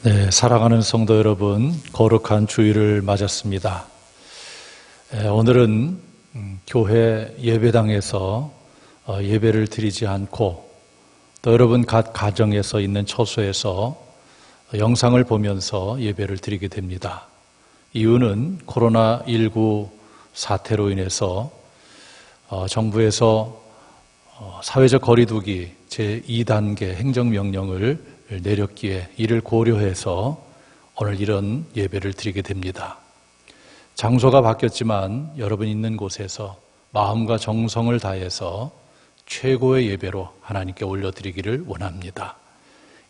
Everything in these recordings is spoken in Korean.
네, 사랑하는 성도 여러분, 거룩한 주일을 맞았습니다. 오늘은 교회 예배당에서 예배를 드리지 않고 또 여러분 각 가정에서 있는 처소에서 영상을 보면서 예배를 드리게 됩니다. 이유는 코로나19 사태로 인해서 정부에서 사회적 거리두기 제2단계 행정명령을 내렸기에 이를 고려해서 오늘 이런 예배를 드리게 됩니다. 장소가 바뀌었지만 여러분 있는 곳에서 마음과 정성을 다해서 최고의 예배로 하나님께 올려드리기를 원합니다.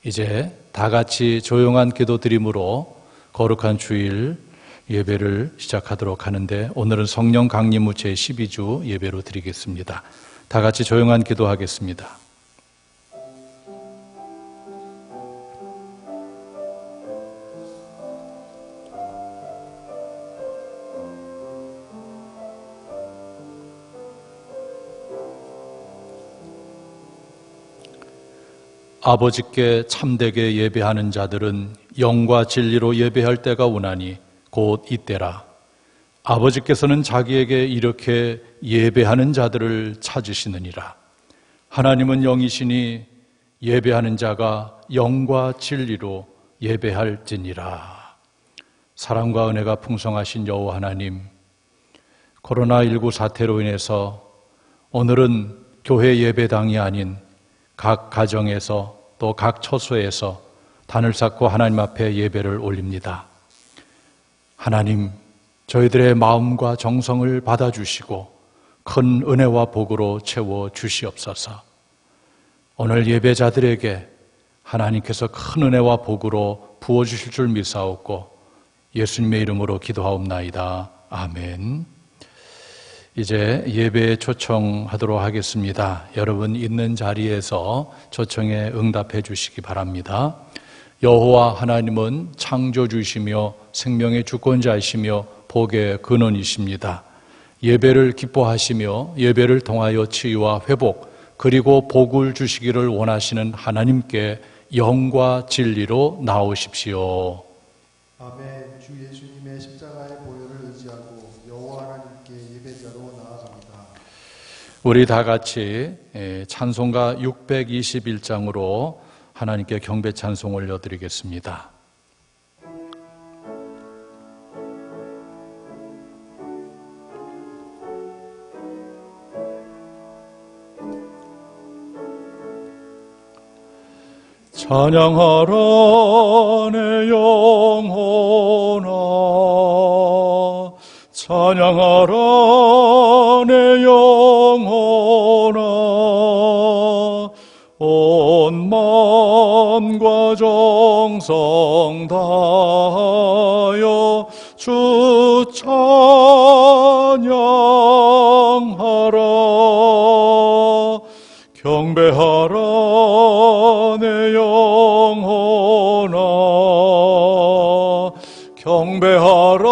이제 다 같이 조용한 기도드림으로 거룩한 주일 예배를 시작하도록 하는데 오늘은 성령 강림후 제12주 예배로 드리겠습니다. 다 같이 조용한 기도하겠습니다. 아버지께 참되게 예배하는 자들은 영과 진리로 예배할 때가 오나니 곧 이때라. 아버지께서는 자기에게 이렇게 예배하는 자들을 찾으시느니라. 하나님은 영이시니 예배하는 자가 영과 진리로 예배할지니라. 사랑과 은혜가 풍성하신 여호와 하나님, 코로나19 사태로 인해서 오늘은 교회 예배당이 아닌 각 가정에서 또 각 처소에서 단을 쌓고 하나님 앞에 예배를 올립니다. 하나님, 저희들의 마음과 정성을 받아주시고 큰 은혜와 복으로 채워주시옵소서. 오늘 예배자들에게 하나님께서 큰 은혜와 복으로 부어주실 줄 믿사옵고 예수님의 이름으로 기도하옵나이다. 아멘. 이제 예배에 초청하도록 하겠습니다. 여러분 있는 자리에서 초청에 응답해 주시기 바랍니다. 여호와 하나님은 창조주이시며 생명의 주권자이시며 복의 근원이십니다. 예배를 기뻐하시며 예배를 통하여 치유와 회복 그리고 복을 주시기를 원하시는 하나님께 영과 진리로 나오십시오. 아멘. 주 예수님의 십자가의 보혈을 의지하고 여호와 하나님께 예배자로 나아갑니다. 우리 다 같이 찬송가 621장으로 하나님께 경배 찬송 올려드리겠습니다. 찬양하라 내 영혼아, 찬양하라 내 영혼아, 온 마음과 정성 다하여 주 찬양하라. 경배하라 내 영혼아, 경배하라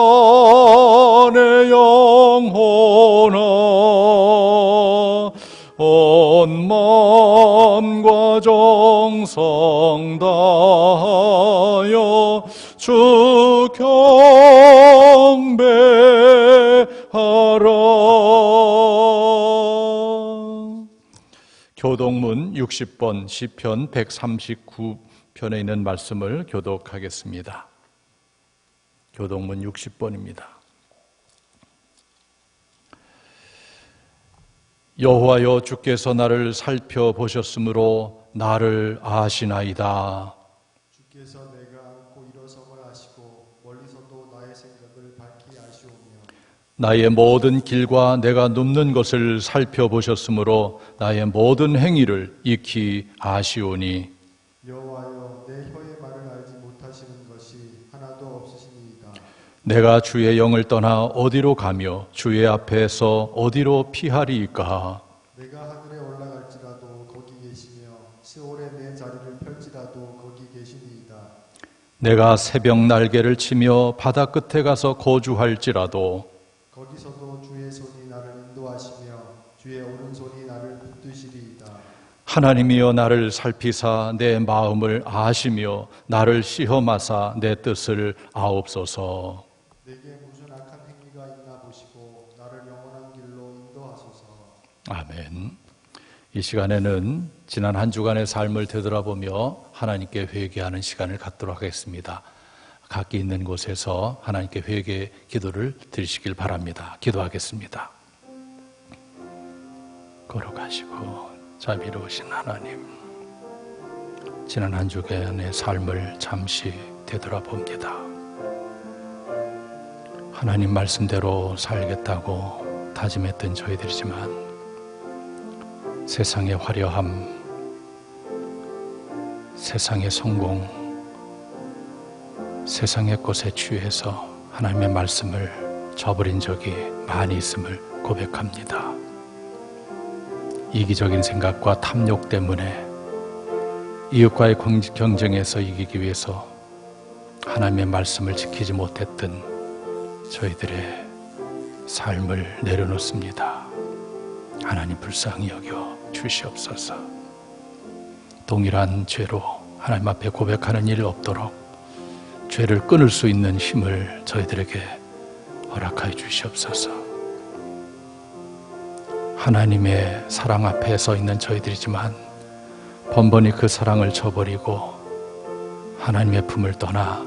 내 영혼아, 온 마음과 정성 다하여 주 경배하라. 교독문 60번 시편 139편에 있는 말씀을 교독하겠습니다. 교독문 60번입니다. 여호와여, 주께서 나를 살펴보셨으므로 나를 아시나이다. 주께서 내가 앉고 일어섬을 아시고 멀리서도 나의 생각을 밝히 아시오며 나의 모든 길과 내가 눕는 것을 살펴보셨으므로 나의 모든 행위를 익히 아시오니 여호와여, 내 혀의 말을 알지 못하시는 것이 하나도 없으시니이다. 내가 주의 영을 떠나 어디로 가며 주의 앞에서 어디로 피하리이까. 내가 하늘에 올라갈지라도 거기 계시며 시올에 내 자리를 펼지라도 거기 계시니이다. 내가 새벽 날개를 치며 바다 끝에 가서 거주할지라도 거기서도 주의 손이 나를 인도하시며 주의 오른손이 나를 붙드시리이다. 하나님이여 나를 살피사 내 마음을 아시며 나를 시험하사 내 뜻을 아옵소서. 내게 무슨 악한 행위가 있나 보시고 나를 영원한 길로 인도하소서. 아멘. 이 시간에는 지난 한 주간의 삶을 되돌아보며 하나님께 회개하는 시간을 갖도록 하겠습니다. 각기 있는 곳에서 하나님께 회개 기도를 드리시길 바랍니다. 기도하겠습니다. 걸어가시고 자비로우신 하나님, 지난 한 주간의 삶을 잠시 되돌아봅니다. 하나님 말씀대로 살겠다고 다짐했던 저희들이지만 세상의 화려함, 세상의 성공, 세상의 것에 취해서 하나님의 말씀을 저버린 적이 많이 있음을 고백합니다. 이기적인 생각과 탐욕 때문에 이웃과의 경쟁에서 이기기 위해서 하나님의 말씀을 지키지 못했던 저희들의 삶을 내려놓습니다. 하나님 불쌍히 여겨 주시옵소서. 동일한 죄로 하나님 앞에 고백하는 일 없도록 죄를 끊을 수 있는 힘을 저희들에게 허락하여 주시옵소서. 하나님의 사랑 앞에 서 있는 저희들이지만 번번이 그 사랑을 저버리고 하나님의 품을 떠나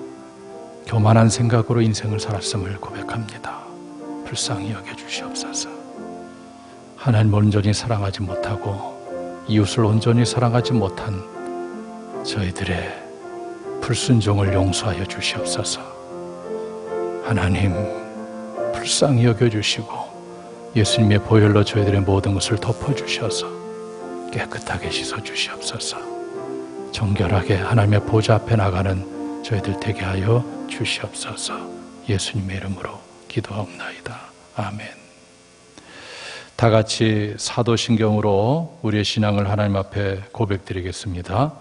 교만한 생각으로 인생을 살았음을 고백합니다. 불쌍히 여겨 주시옵소서. 하나님을 온전히 사랑하지 못하고 이웃을 온전히 사랑하지 못한 저희들의 불순종을 용서하여 주시옵소서. 하나님 불쌍히 여겨주시고 예수님의 보혈로 저희들의 모든 것을 덮어주셔서 깨끗하게 씻어주시옵소서. 정결하게 하나님의 보좌 앞에 나가는 저희들 되게 하여 주시옵소서. 예수님의 이름으로 기도하옵나이다. 아멘. 다 같이 사도신경으로 우리의 신앙을 하나님 앞에 고백드리겠습니다.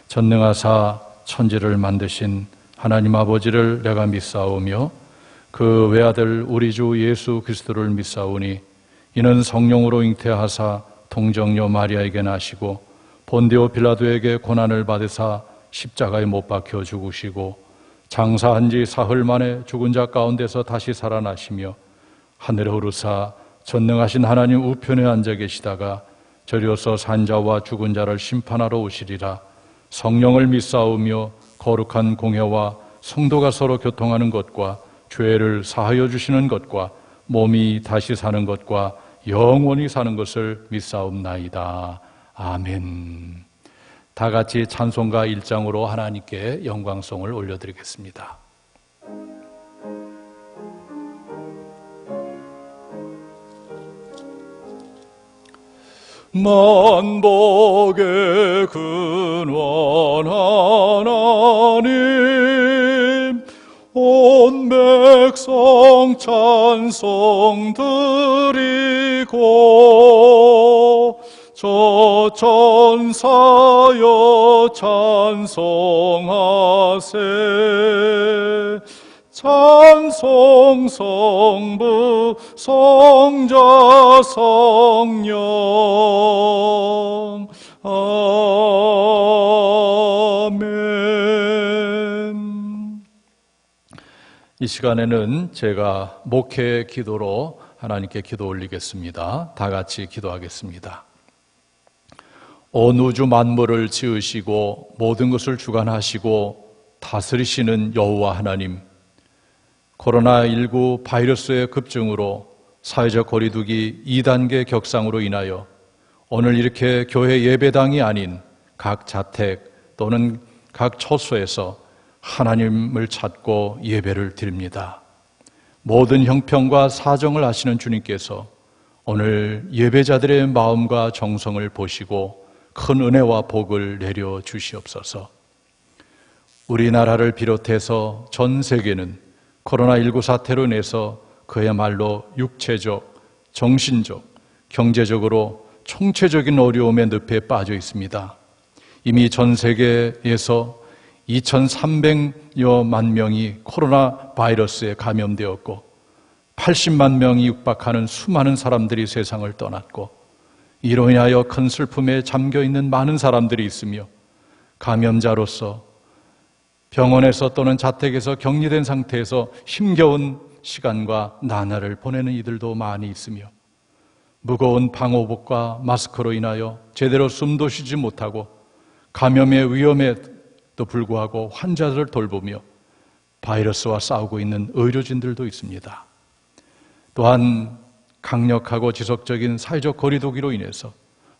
전능하사 천지를 만드신 하나님 아버지를 내가 믿사오며 그 외아들 우리 주 예수 그리스도를 믿사오니 이는 성령으로 잉태하사 동정녀 마리아에게 나시고 본디오 빌라도에게 고난을 받으사 십자가에 못 박혀 죽으시고 장사한 지 사흘 만에 죽은 자 가운데서 다시 살아나시며 하늘에 오르사 전능하신 하나님 우편에 앉아 계시다가 저리어서 산자와 죽은 자를 심판하러 오시리라. 성령을 믿사오며 거룩한 공회와 성도가 서로 교통하는 것과 죄를 사하여 주시는 것과 몸이 다시 사는 것과 영원히 사는 것을 믿사옵나이다. 아멘. 다 같이 찬송가 1장으로 하나님께 영광송을 올려드리겠습니다. 만복의 근원 하나님 온 백성 찬송 드리고 저 천사여 찬송하세 찬송 성부 성자 성령 아멘. 이 시간에는 제가 목회 기도로 하나님께 기도 올리겠습니다. 다 같이 기도하겠습니다. 온 우주 만물을 지으시고 모든 것을 주관하시고 다스리시는 여호와 하나님, 코로나19 바이러스의 급증으로 사회적 거리두기 2단계 격상으로 인하여 오늘 이렇게 교회 예배당이 아닌 각 자택 또는 각 처소에서 하나님을 찾고 예배를 드립니다. 모든 형편과 사정을 아시는 주님께서 오늘 예배자들의 마음과 정성을 보시고 큰 은혜와 복을 내려 주시옵소서. 우리나라를 비롯해서 전 세계는 코로나19 사태로 인해서 그야말로 육체적, 정신적, 경제적으로 총체적인 어려움의 늪에 빠져 있습니다. 이미 전 세계에서 2,300여만 명이 코로나 바이러스에 감염되었고 80만 명이 육박하는 수많은 사람들이 세상을 떠났고 이로 인하여 큰 슬픔에 잠겨 있는 많은 사람들이 있으며 감염자로서 병원에서 또는 자택에서 격리된 상태에서 힘겨운 시간과 나날을 보내는 이들도 많이 있으며 무거운 방호복과 마스크로 인하여 제대로 숨도 쉬지 못하고 감염의 위험에도 불구하고 환자들을 돌보며 바이러스와 싸우고 있는 의료진들도 있습니다. 또한 강력하고 지속적인 사회적 거리두기로 인해서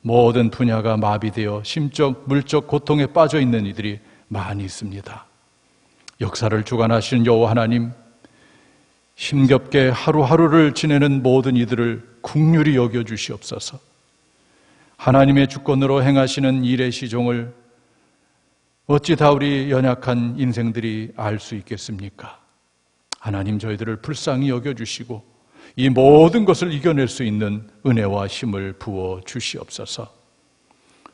모든 분야가 마비되어 심적, 물적 고통에 빠져 있는 이들이 많이 있습니다. 역사를 주관하시는 여호와 하나님, 힘겹게 하루하루를 지내는 모든 이들을 긍휼히 여겨주시옵소서. 하나님의 주권으로 행하시는 일의 시종을 어찌 다 우리 연약한 인생들이 알 수 있겠습니까? 하나님, 저희들을 불쌍히 여겨주시고 이 모든 것을 이겨낼 수 있는 은혜와 힘을 부어 주시옵소서.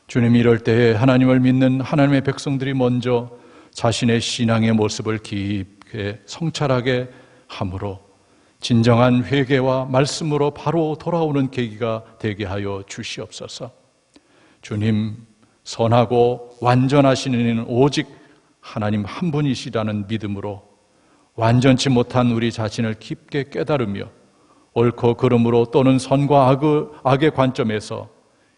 주님, 이럴 때에 하나님을 믿는 하나님의 백성들이 먼저 자신의 신앙의 모습을 깊게 성찰하게 함으로 진정한 회개와 말씀으로 바로 돌아오는 계기가 되게 하여 주시옵소서. 주님, 선하고 완전하신 이는 오직 하나님 한 분이시라는 믿음으로 완전치 못한 우리 자신을 깊게 깨달으며 옳고 그름으로 또는 선과 악의 관점에서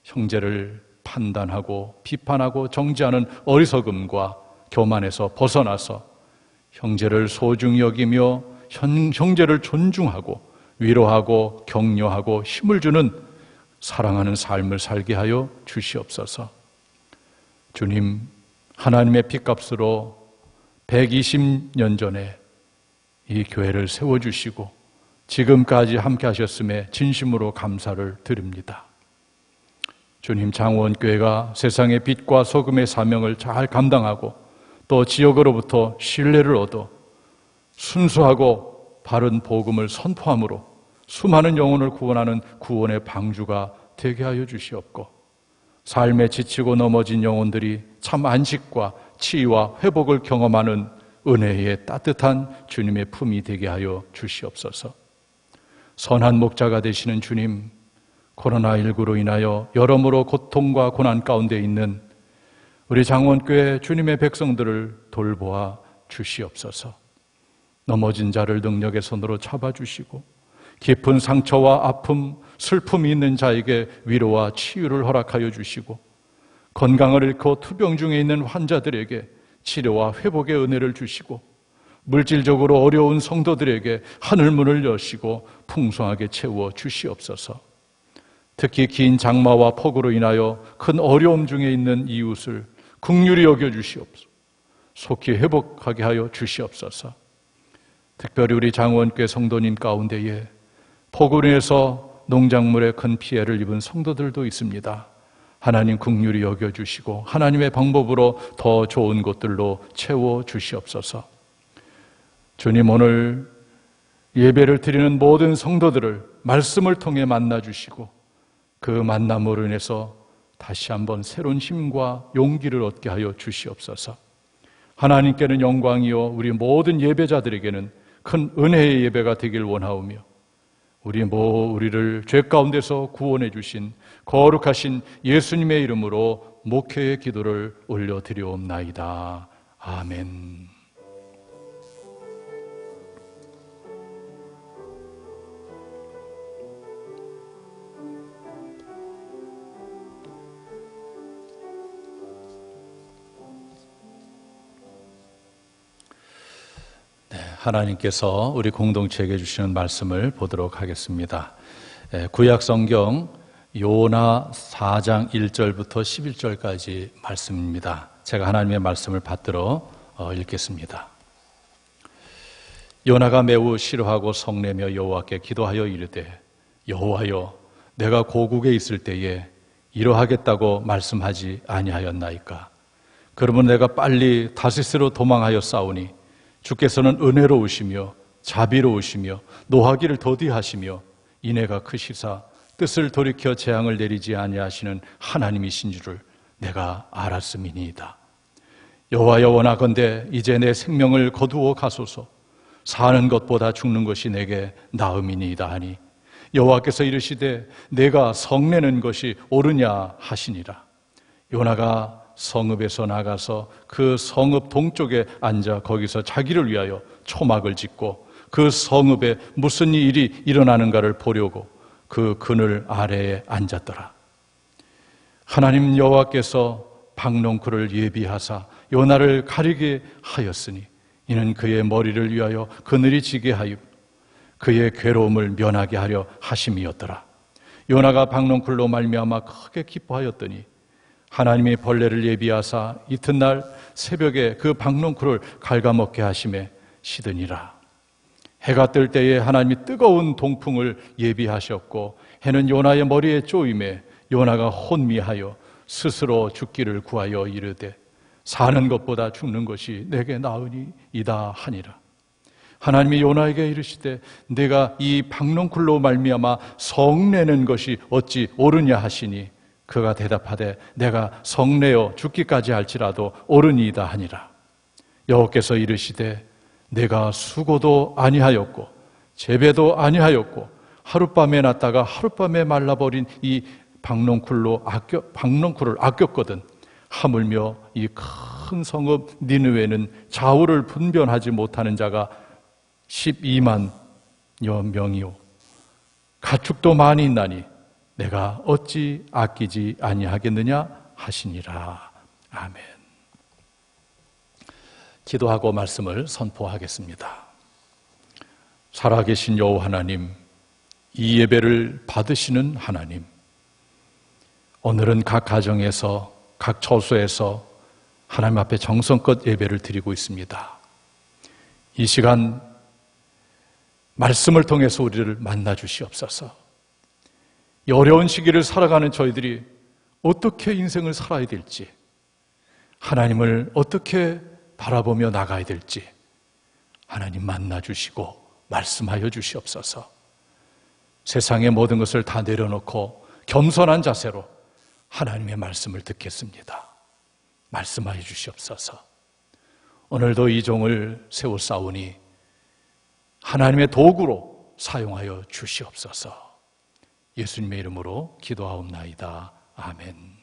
형제를 판단하고 비판하고 정죄하는 어리석음과 교만에서 벗어나서 형제를 소중히 여기며 형제를 존중하고 위로하고 격려하고 힘을 주는 사랑하는 삶을 살게 하여 주시옵소서. 주님, 하나님의 핏값으로 120년 전에 이 교회를 세워주시고 지금까지 함께 하셨음에 진심으로 감사를 드립니다. 주님, 장원교회가 세상의 빛과 소금의 사명을 잘 감당하고 또 지역으로부터 신뢰를 얻어 순수하고 바른 복음을 선포함으로 수많은 영혼을 구원하는 구원의 방주가 되게 하여 주시옵고, 삶에 지치고 넘어진 영혼들이 참 안식과 치유와 회복을 경험하는 은혜의 따뜻한 주님의 품이 되게 하여 주시옵소서. 선한 목자가 되시는 주님, 코로나19로 인하여 여러모로 고통과 고난 가운데 있는 우리 장원교회 주님의 백성들을 돌보아 주시옵소서. 넘어진 자를 능력의 손으로 잡아주시고 깊은 상처와 아픔, 슬픔이 있는 자에게 위로와 치유를 허락하여 주시고 건강을 잃고 투병 중에 있는 환자들에게 치료와 회복의 은혜를 주시고 물질적으로 어려운 성도들에게 하늘문을 여시고 풍성하게 채워 주시옵소서. 특히 긴 장마와 폭우로 인하여 큰 어려움 중에 있는 이웃을 긍휼히 여겨 주시옵소서. 속히 회복하게 하여 주시옵소서. 특별히 우리 장원교회 성도님 가운데에 폭우로 인해서 농작물에 큰 피해를 입은 성도들도 있습니다. 하나님 긍휼히 여겨주시고 하나님의 방법으로 더 좋은 곳들로 채워주시옵소서. 주님, 오늘 예배를 드리는 모든 성도들을 말씀을 통해 만나주시고 그 만남으로 인해서 다시 한번 새로운 힘과 용기를 얻게 하여 주시옵소서. 하나님께는 영광이요 우리 모든 예배자들에게는 큰 은혜의 예배가 되길 원하오며 우리를 죄 가운데서 구원해 주신 거룩하신 예수님의 이름으로 목회의 기도를 올려드리옵나이다. 아멘. 하나님께서 우리 공동체에게 주시는 말씀을 보도록 하겠습니다. 구약 성경 요나 4장 1절부터 11절까지 말씀입니다. 제가 하나님의 말씀을 받들어 읽겠습니다. 요나가 매우 싫어하고 성내며 여호와께 기도하여 이르되, 여호와여, 내가 고국에 있을 때에 이러하겠다고 말씀하지 아니하였나이까? 그러면 내가 빨리 다시스로 도망하여 싸우니 주께서는 은혜로우시며 자비로우시며 노하기를 더디하시며 인애가 크시사 뜻을 돌이켜 재앙을 내리지 아니하시는 하나님이신 줄을 내가 알았음이니이다. 여호와여, 원하건대 이제 내 생명을 거두어 가소서. 사는 것보다 죽는 것이 내게 나음이니이다 하니 여호와께서 이르시되 내가 성내는 것이 옳으냐 하시니라. 요나가 성읍에서 나가서 그 성읍 동쪽에 앉아 거기서 자기를 위하여 초막을 짓고 그 성읍에 무슨 일이 일어나는가를 보려고 그 그늘 아래에 앉았더라. 하나님 여호와께서 박농쿨을 예비하사 요나를 가리게 하였으니 이는 그의 머리를 위하여 그늘이 지게 하여 그의 괴로움을 면하게 하려 하심이었더라. 요나가 박농쿨로 말미암아 크게 기뻐하였더니 하나님이 벌레를 예비하사 이튿날 새벽에 그 박농쿨을 갉아먹게 하심에 시드니라. 해가 뜰 때에 하나님이 뜨거운 동풍을 예비하셨고 해는 요나의 머리에 쪼임에 요나가 혼미하여 스스로 죽기를 구하여 이르되 사는 것보다 죽는 것이 내게 나으니이다 하니라. 하나님이 요나에게 이르시되 내가 이 박농쿨로 말미암아 성내는 것이 어찌 옳으냐 하시니 그가 대답하되 내가 성내어 죽기까지 할지라도 옳으니이다 하니라. 여호와께서 이르시되 내가 수고도 아니하였고 재배도 아니하였고 하룻밤에 났다가 하룻밤에 말라버린 이 박농쿨을 아꼈거든. 하물며 이 큰 성읍 니느웨는 좌우를 분별하지 못하는 자가 12만여 명이요 가축도 많이 있나니 내가 어찌 아끼지 아니하겠느냐 하시니라. 아멘. 기도하고 말씀을 선포하겠습니다. 살아계신 여호와 하나님, 이 예배를 받으시는 하나님, 오늘은 각 가정에서 각 처소에서 하나님 앞에 정성껏 예배를 드리고 있습니다. 이 시간 말씀을 통해서 우리를 만나 주시옵소서. 이 어려운 시기를 살아가는 저희들이 어떻게 인생을 살아야 될지, 하나님을 어떻게 바라보며 나가야 될지 하나님 만나 주시고 말씀하여 주시옵소서. 세상의 모든 것을 다 내려놓고 겸손한 자세로 하나님의 말씀을 듣겠습니다. 말씀하여 주시옵소서. 오늘도 이 종을 세우사오니 하나님의 도구로 사용하여 주시옵소서. 예수님의 이름으로 기도하옵나이다. 아멘.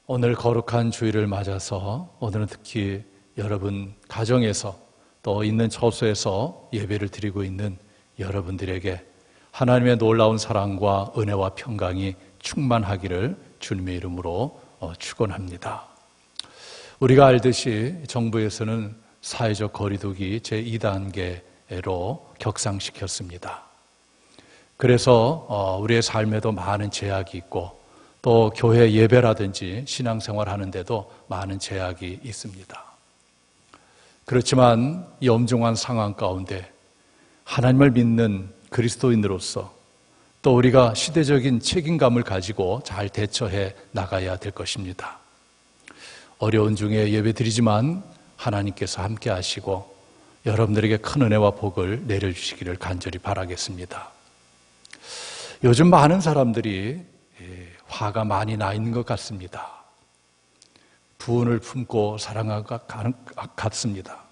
오늘 거룩한 주일을 맞아서 오늘은 특히 여러분 가정에서 또 있는 처소에서 예배를 드리고 있는 여러분들에게 하나님의 놀라운 사랑과 은혜와 평강이 충만하기를 주님의 이름으로 축원합니다. 우리가 알듯이 정부에서는 사회적 거리두기 제2단계로 격상시켰습니다. 그래서 우리의 삶에도 많은 제약이 있고 또 교회 예배라든지 신앙생활 하는데도 많은 제약이 있습니다. 그렇지만 이 엄중한 상황 가운데 하나님을 믿는 그리스도인으로서 또 우리가 시대적인 책임감을 가지고 잘 대처해 나가야 될 것입니다. 어려운 중에 예배드리지만 하나님께서 함께 하시고 여러분들에게 큰 은혜와 복을 내려주시기를 간절히 바라겠습니다. 요즘 많은 사람들이 화가 많이 나 있는 것 같습니다. 부은을 품고 살아가는 것 같습니다.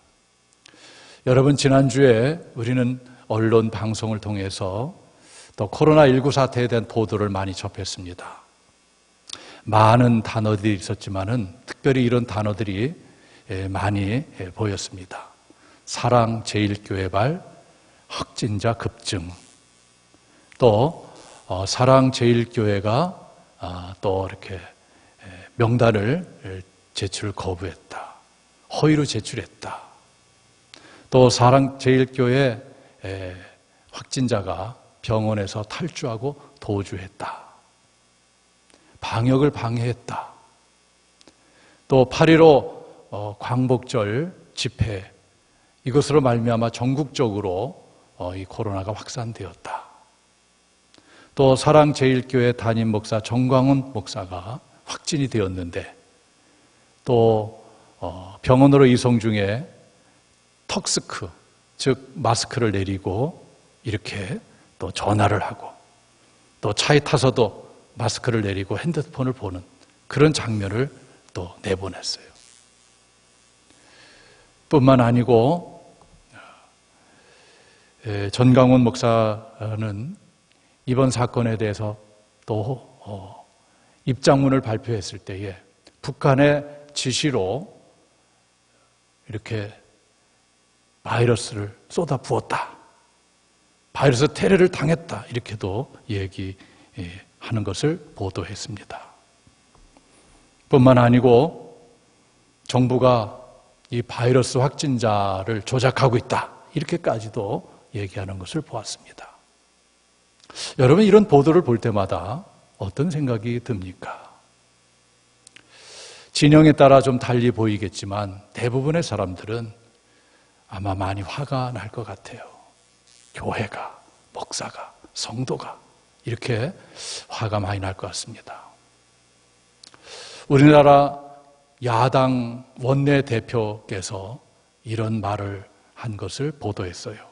여러분, 지난주에 우리는 언론 방송을 통해서 또 코로나19 사태에 대한 보도를 많이 접했습니다. 많은 단어들이 있었지만은 특별히 이런 단어들이 많이 보였습니다. 사랑 제일교회발 확진자 급증, 또 사랑 제일교회가 또 이렇게 명단을 제출 거부했다, 허위로 제출했다. 또 사랑 제일교회 확진자가 병원에서 탈주하고 도주했다, 방역을 방해했다. 또 8.15 광복절 집회, 이것으로 말미암아 전국적으로 이 코로나가 확산되었다. 또 사랑제일교회 담임 목사 정광훈 목사가 확진이 되었는데 또 병원으로 이송 중에 턱스크, 즉 마스크를 내리고 이렇게 또 전화를 하고 또 차에 타서도 마스크를 내리고 핸드폰을 보는 그런 장면을 또 내보냈어요. 뿐만 아니고 전강훈 목사는 이번 사건에 대해서 또 입장문을 발표했을 때에 북한의 지시로 이렇게 바이러스를 쏟아 부었다, 바이러스 테러를 당했다, 이렇게도 얘기하는 것을 보도했습니다. 뿐만 아니고 정부가 이 바이러스 확진자를 조작하고 있다, 이렇게까지도 얘기하는 것을 보았습니다. 여러분, 이런 보도를 볼 때마다 어떤 생각이 듭니까? 진영에 따라 좀 달리 보이겠지만 대부분의 사람들은 아마 많이 화가 날 것 같아요. 교회가, 목사가, 성도가 이렇게 화가 많이 날 것 같습니다. 우리나라 야당 원내 대표께서 이런 말을 한 것을 보도했어요.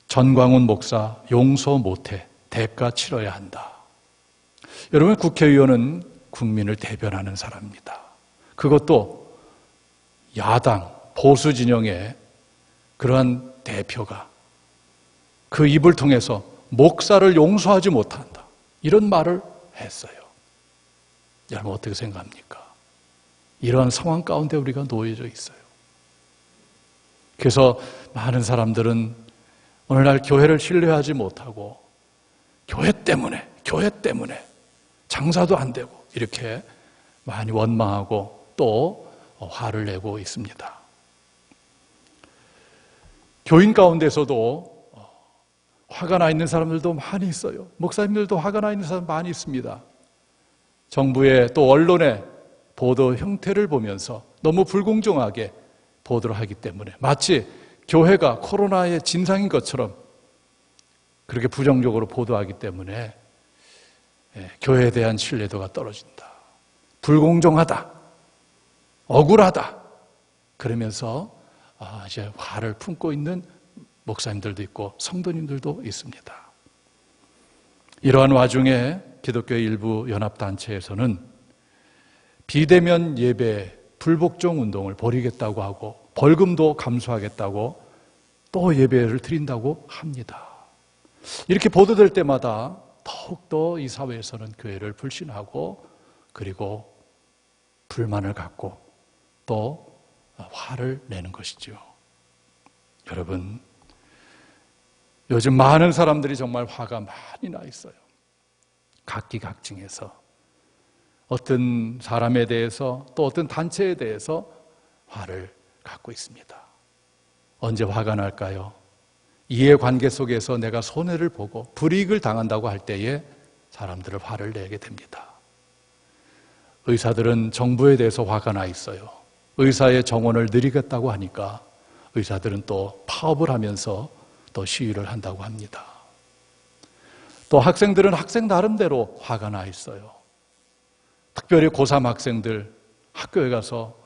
전광훈 목사 용서 못해 대가 치러야 한다. 여러분, 국회의원은 국민을 대변하는 사람입니다. 그것도 야당 보수 진영의 그러한 대표가 그 입을 통해서 목사를 용서하지 못한다, 이런 말을 했어요. 여러분, 어떻게 생각합니까? 이러한 상황 가운데 우리가 놓여져 있어요. 그래서 많은 사람들은 오늘날 교회를 신뢰하지 못하고 교회 때문에 장사도 안 되고 이렇게 많이 원망하고 또 화를 내고 있습니다. 교인 가운데서도 화가 나 있는 사람들도 많이 있어요. 목사님들도 화가 나 있는 사람 많이 있습니다. 정부의 또 언론의 보도 형태를 보면서 너무 불공정하게 보도를 하기 때문에 마치 교회가 코로나의 진상인 것처럼 그렇게 부정적으로 보도하기 때문에 교회에 대한 신뢰도가 떨어진다, 불공정하다, 억울하다, 그러면서 이제 화를 품고 있는 목사님들도 있고 성도님들도 있습니다. 이러한 와중에 기독교의 일부 연합단체에서는 비대면 예배 불복종 운동을 벌이겠다고 하고 벌금도 감수하겠다고 또 예배를 드린다고 합니다. 이렇게 보도될 때마다 더욱더 이 사회에서는 교회를 불신하고 그리고 불만을 갖고 또 화를 내는 것이죠. 여러분, 요즘 많은 사람들이 정말 화가 많이 나 있어요. 각기각층에서 어떤 사람에 대해서 또 어떤 단체에 대해서 화를 갖고 있습니다. 언제 화가 날까요? 이해관계 속에서 내가 손해를 보고 불이익을 당한다고 할 때에 사람들은 화를 내게 됩니다. 의사들은 정부에 대해서 화가 나 있어요. 의사의 정원을 늘리겠다고 하니까 의사들은 또 파업을 하면서 또 시위를 한다고 합니다. 또 학생들은 학생 나름대로 화가 나 있어요. 특별히 고3 학생들 학교에 가서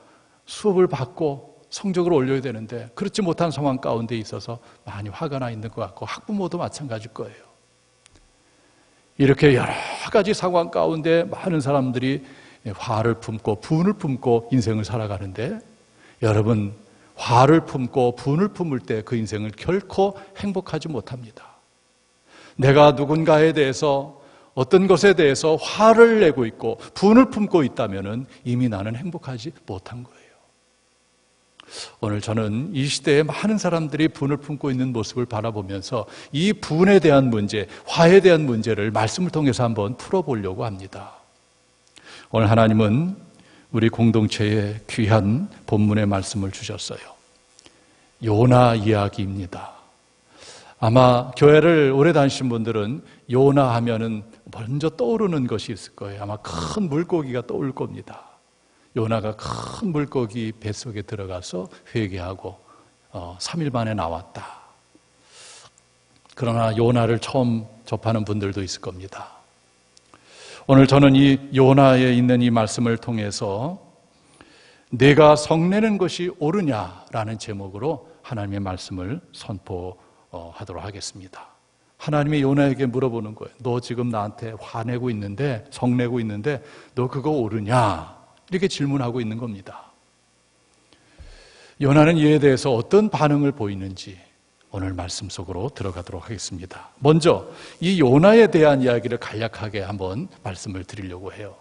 수업을 받고 성적을 올려야 되는데 그렇지 못한 상황 가운데 있어서 많이 화가 나 있는 것 같고 학부모도 마찬가지일 거예요. 이렇게 여러 가지 상황 가운데 많은 사람들이 화를 품고 분을 품고 인생을 살아가는데 여러분, 화를 품고 분을 품을 때 그 인생을 결코 행복하지 못합니다. 내가 누군가에 대해서 어떤 것에 대해서 화를 내고 있고 분을 품고 있다면 이미 나는 행복하지 못한 거예요. 오늘 저는 이 시대에 많은 사람들이 분을 품고 있는 모습을 바라보면서 이 분에 대한 문제, 화에 대한 문제를 말씀을 통해서 한번 풀어보려고 합니다. 오늘 하나님은 우리 공동체에 귀한 본문의 말씀을 주셨어요. 요나 이야기입니다. 아마 교회를 오래 다니신 분들은 요나 하면은 먼저 떠오르는 것이 있을 거예요. 아마 큰 물고기가 떠올 겁니다. 요나가 큰 물고기 뱃속에 들어가서 회개하고 3일 만에 나왔다. 그러나 요나를 처음 접하는 분들도 있을 겁니다. 오늘 저는 이 요나에 있는 이 말씀을 통해서 내가 성내는 것이 옳으냐라는 제목으로 하나님의 말씀을 선포하도록 하겠습니다. 하나님이 요나에게 물어보는 거예요. 너 지금 나한테 화내고 있는데, 성내고 있는데 너 그거 옳으냐? 이렇게 질문하고 있는 겁니다. 요나는 이에 대해서 어떤 반응을 보이는지, 오늘 말씀 속으로 들어가도록 하겠습니다. 먼저 이 요나에 대한 이야기를 간략하게 한번 말씀을 드리려고 해요.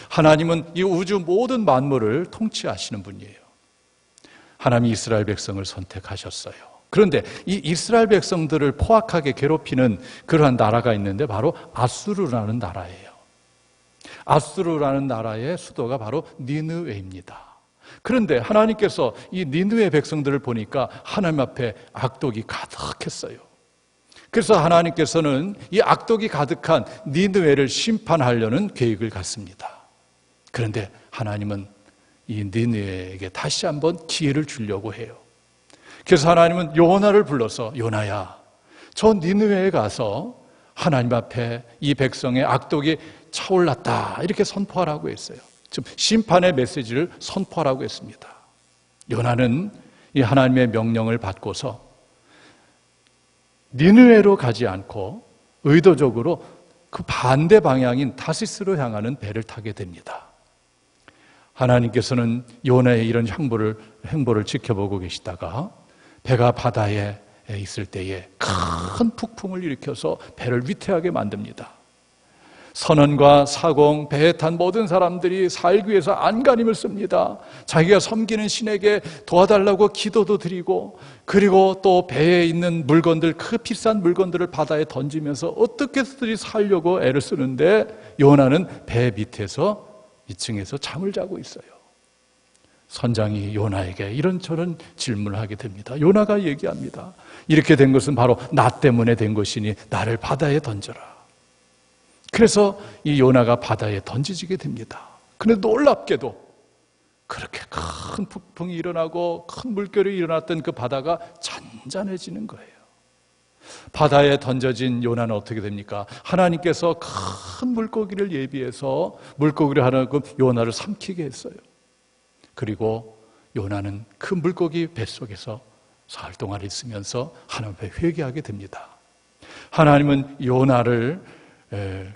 하나님은 이 우주 모든 만물을 통치하시는 분이에요. 하나님이 이스라엘 백성을 선택하셨어요. 그런데 이 이스라엘 백성들을 포악하게 괴롭히는 그러한 나라가 있는데 바로 아수르라는 나라예요. 아수르라는 나라의 수도가 바로 니느웨입니다. 그런데 하나님께서 이 니느웨 백성들을 보니까 하나님 앞에 악독이 가득했어요. 그래서 하나님께서는 이 악독이 가득한 니느웨를 심판하려는 계획을 갖습니다. 그런데 하나님은 이 니느웨에게 다시 한번 기회를 주려고 해요. 그래서 하나님은 요나를 불러서 요나야, 저 니느웨에 가서 하나님 앞에 이 백성의 악독이 차올랐다 이렇게 선포하라고 했어요. 즉 심판의 메시지를 선포하라고 했습니다. 요나는 이 하나님의 명령을 받고서 니느웨로 가지 않고 의도적으로 그 반대 방향인 타시스로 향하는 배를 타게 됩니다. 하나님께서는 요나의 이런 행보를 지켜보고 계시다가 배가 바다에 있을 때에 큰 폭풍을 일으켜서 배를 위태하게 만듭니다. 선원과 사공, 배에 탄 모든 사람들이 살기 위해서 안간힘을 씁니다. 자기가 섬기는 신에게 도와달라고 기도도 드리고, 그리고 또 배에 있는 물건들, 그 비싼 물건들을 바다에 던지면서 어떻게든 살려고 애를 쓰는데 요나는 배 밑에서 2층에서 잠을 자고 있어요. 선장이 요나에게 이런저런 질문을 하게 됩니다. 요나가 얘기합니다. 이렇게 된 것은 바로 나 때문에 된 것이니 나를 바다에 던져라. 그래서 이 요나가 바다에 던지지게 됩니다. 그런데 놀랍게도 그렇게 큰 폭풍이 일어나고 큰 물결이 일어났던 그 바다가 잔잔해지는 거예요. 바다에 던져진 요나는 어떻게 됩니까? 하나님께서 큰 물고기를 예비해서 물고기를 하나끔 요나를 삼키게 했어요. 그리고 요나는 큰 물고기 뱃속에서 사흘 동안 있으면서 하나님 앞에 회개하게 됩니다. 하나님은 요나를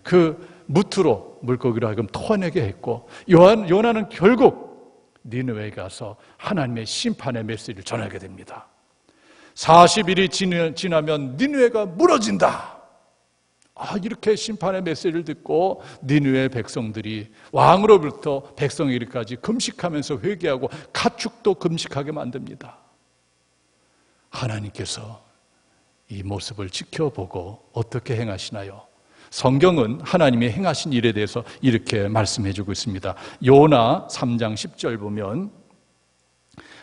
그 무트로 물고기로 하여금 토해내게 했고, 요나는 결국 니느웨에 가서 하나님의 심판의 메시지를 전하게 됩니다. 40일이 지나면 니느웨가 무너진다. 이렇게 심판의 메시지를 듣고 니느웨 백성들이 왕으로부터 백성에게까지 금식하면서 회개하고 가축도 금식하게 만듭니다. 하나님께서 이 모습을 지켜보고 어떻게 행하시나요? 성경은 하나님이 행하신 일에 대해서 이렇게 말씀해 주고 있습니다. 요나 3장 10절 보면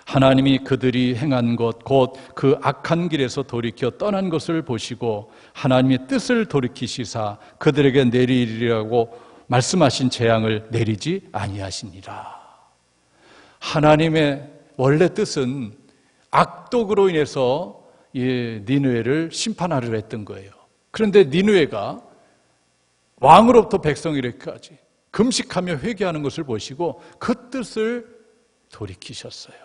하나님이 그들이 행한 것 곧 그 악한 길에서 돌이켜 떠난 것을 보시고 하나님의 뜻을 돌이키시사 그들에게 내리리라고 말씀하신 재앙을 내리지 아니하시니라. 하나님의 원래 뜻은 악독으로 인해서 니느웨를 심판하려 했던 거예요. 그런데 니느웨가 왕으로부터 백성에게까지 금식하며 회개하는 것을 보시고 그 뜻을 돌이키셨어요.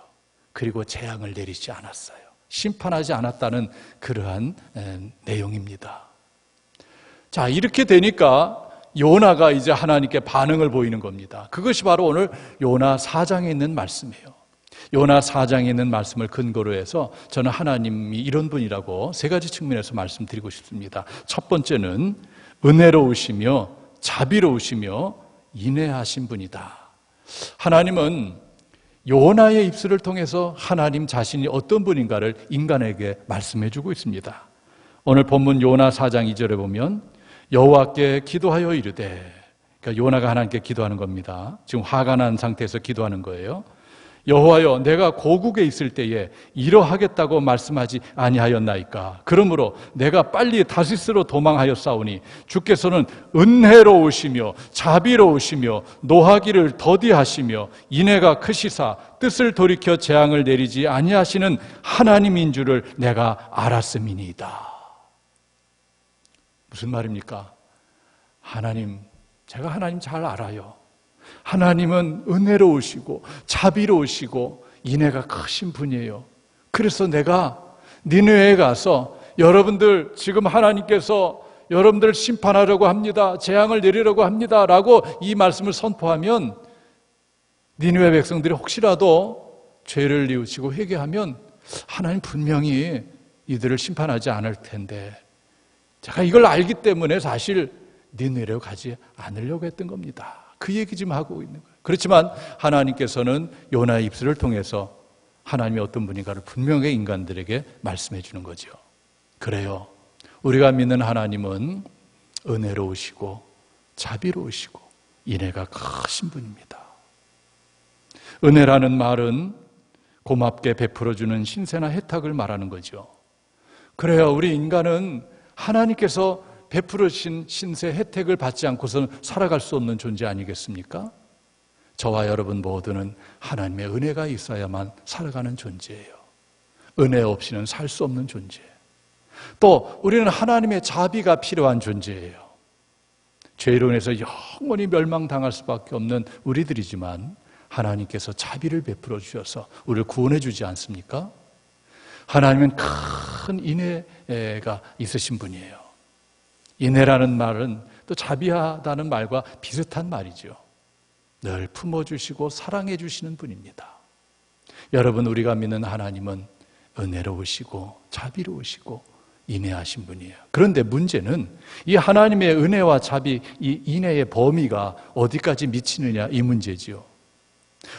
그리고 재앙을 내리지 않았어요. 심판하지 않았다는 그러한 내용입니다. 자, 이렇게 되니까 요나가 이제 하나님께 반응을 보이는 겁니다. 그것이 바로 오늘 요나 4장에 있는 말씀이에요. 요나 4장에 있는 말씀을 근거로 해서 저는 하나님이 이런 분이라고 세 가지 측면에서 말씀드리고 싶습니다. 첫 번째는 은혜로우시며 자비로우시며 인내하신 분이다. 하나님은 요나의 입술을 통해서 하나님 자신이 어떤 분인가를 인간에게 말씀해 주고 있습니다. 오늘 본문 요나 4장 2절에 보면 여호와께 기도하여 이르되, 그러니까 요나가 하나님께 기도하는 겁니다. 지금 화가 난 상태에서 기도하는 거예요. 여호와여, 내가 고국에 있을 때에 이러하겠다고 말씀하지 아니하였나이까? 그러므로 내가 빨리 다시스로 도망하였사오니 주께서는 은혜로우시며 자비로우시며 노하기를 더디하시며 인애가 크시사 뜻을 돌이켜 재앙을 내리지 아니하시는 하나님인 줄을 내가 알았음이니이다. 무슨 말입니까? 제가 하나님 잘 알아요. 하나님은 은혜로우시고 자비로우시고 인애가 크신 분이에요. 그래서 내가 니느웨에 가서 여러분들 지금 하나님께서 여러분들을 심판하려고 합니다. 재앙을 내리려고 합니다. 라고 이 말씀을 선포하면 니느웨 백성들이 혹시라도 죄를 뉘우치고 회개하면 하나님 분명히 이들을 심판하지 않을 텐데 제가 이걸 알기 때문에 사실 니느웨로 가지 않으려고 했던 겁니다. 그 얘기 지금 하고 있는 거예요. 그렇지만 하나님께서는 요나의 입술을 통해서 하나님이 어떤 분인가를 분명히 인간들에게 말씀해 주는 거죠. 그래요. 우리가 믿는 하나님은 은혜로우시고 자비로우시고 인애가 크신 분입니다. 은혜라는 말은 고맙게 베풀어주는 신세나 혜택을 말하는 거죠. 그래요. 우리 인간은 하나님께서 베풀으신 신세 혜택을 받지 않고서는 살아갈 수 없는 존재 아니겠습니까? 저와 여러분 모두는 하나님의 은혜가 있어야만 살아가는 존재예요. 은혜 없이는 살 수 없는 존재예요. 또 우리는 하나님의 자비가 필요한 존재예요. 죄로 인해서 영원히 멸망당할 수밖에 없는 우리들이지만 하나님께서 자비를 베풀어 주셔서 우리를 구원해 주지 않습니까? 하나님은 큰 인애가 있으신 분이에요. 인애라는 말은 또 자비하다는 말과 비슷한 말이죠. 늘 품어주시고 사랑해 주시는 분입니다. 여러분, 우리가 믿는 하나님은 은혜로우시고 자비로우시고 인애하신 분이에요. 그런데 문제는 이 하나님의 은혜와 자비, 이 인애의 범위가 어디까지 미치느냐 이 문제지요.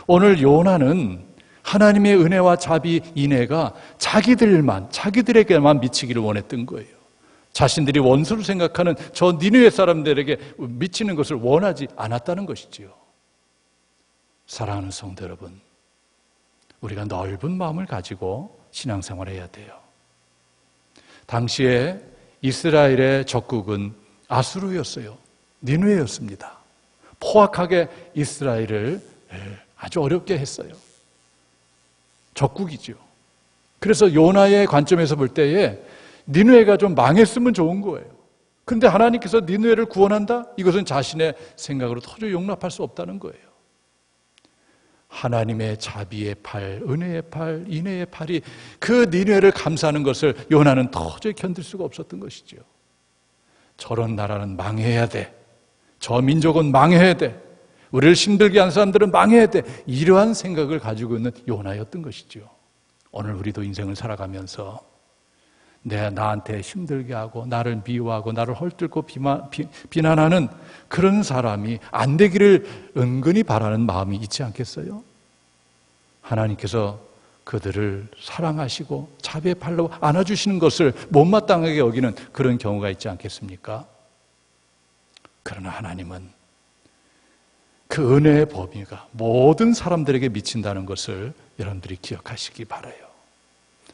오늘 요나는 하나님의 은혜와 자비, 인애가 자기들에게만 미치기를 원했던 거예요. 자신들이 원수로 생각하는 저 니느웨 사람들에게 미치는 것을 원하지 않았다는 것이지요. 사랑하는 성도 여러분, 우리가 넓은 마음을 가지고 신앙생활을 해야 돼요. 당시에 이스라엘의 적국은 아수르였어요. 니느웨였습니다. 포악하게 이스라엘을 아주 어렵게 했어요. 적국이죠. 그래서 요나의 관점에서 볼 때에 니느웨가 좀 망했으면 좋은 거예요. 그런데 하나님께서 니느웨를 구원한다? 이것은 자신의 생각으로 도저히 용납할 수 없다는 거예요. 하나님의 자비의 팔, 은혜의 팔, 인애의 팔이 그 니느웨를 감싸는 것을 요나는 도저히 견딜 수가 없었던 것이죠. 저런 나라는 망해야 돼. 저 민족은 망해야 돼. 우리를 힘들게 한 사람들은 망해야 돼. 이러한 생각을 가지고 있는 요나였던 것이죠. 오늘 우리도 인생을 살아가면서 나한테 힘들게 하고 나를 미워하고 나를 헐뜯고 비난하는 그런 사람이 안 되기를 은근히 바라는 마음이 있지 않겠어요? 하나님께서 그들을 사랑하시고 자비의 팔로 안아주시는 것을 못마땅하게 여기는 그런 경우가 있지 않겠습니까? 그러나 하나님은 그 은혜의 범위가 모든 사람들에게 미친다는 것을 여러분들이 기억하시기 바라요.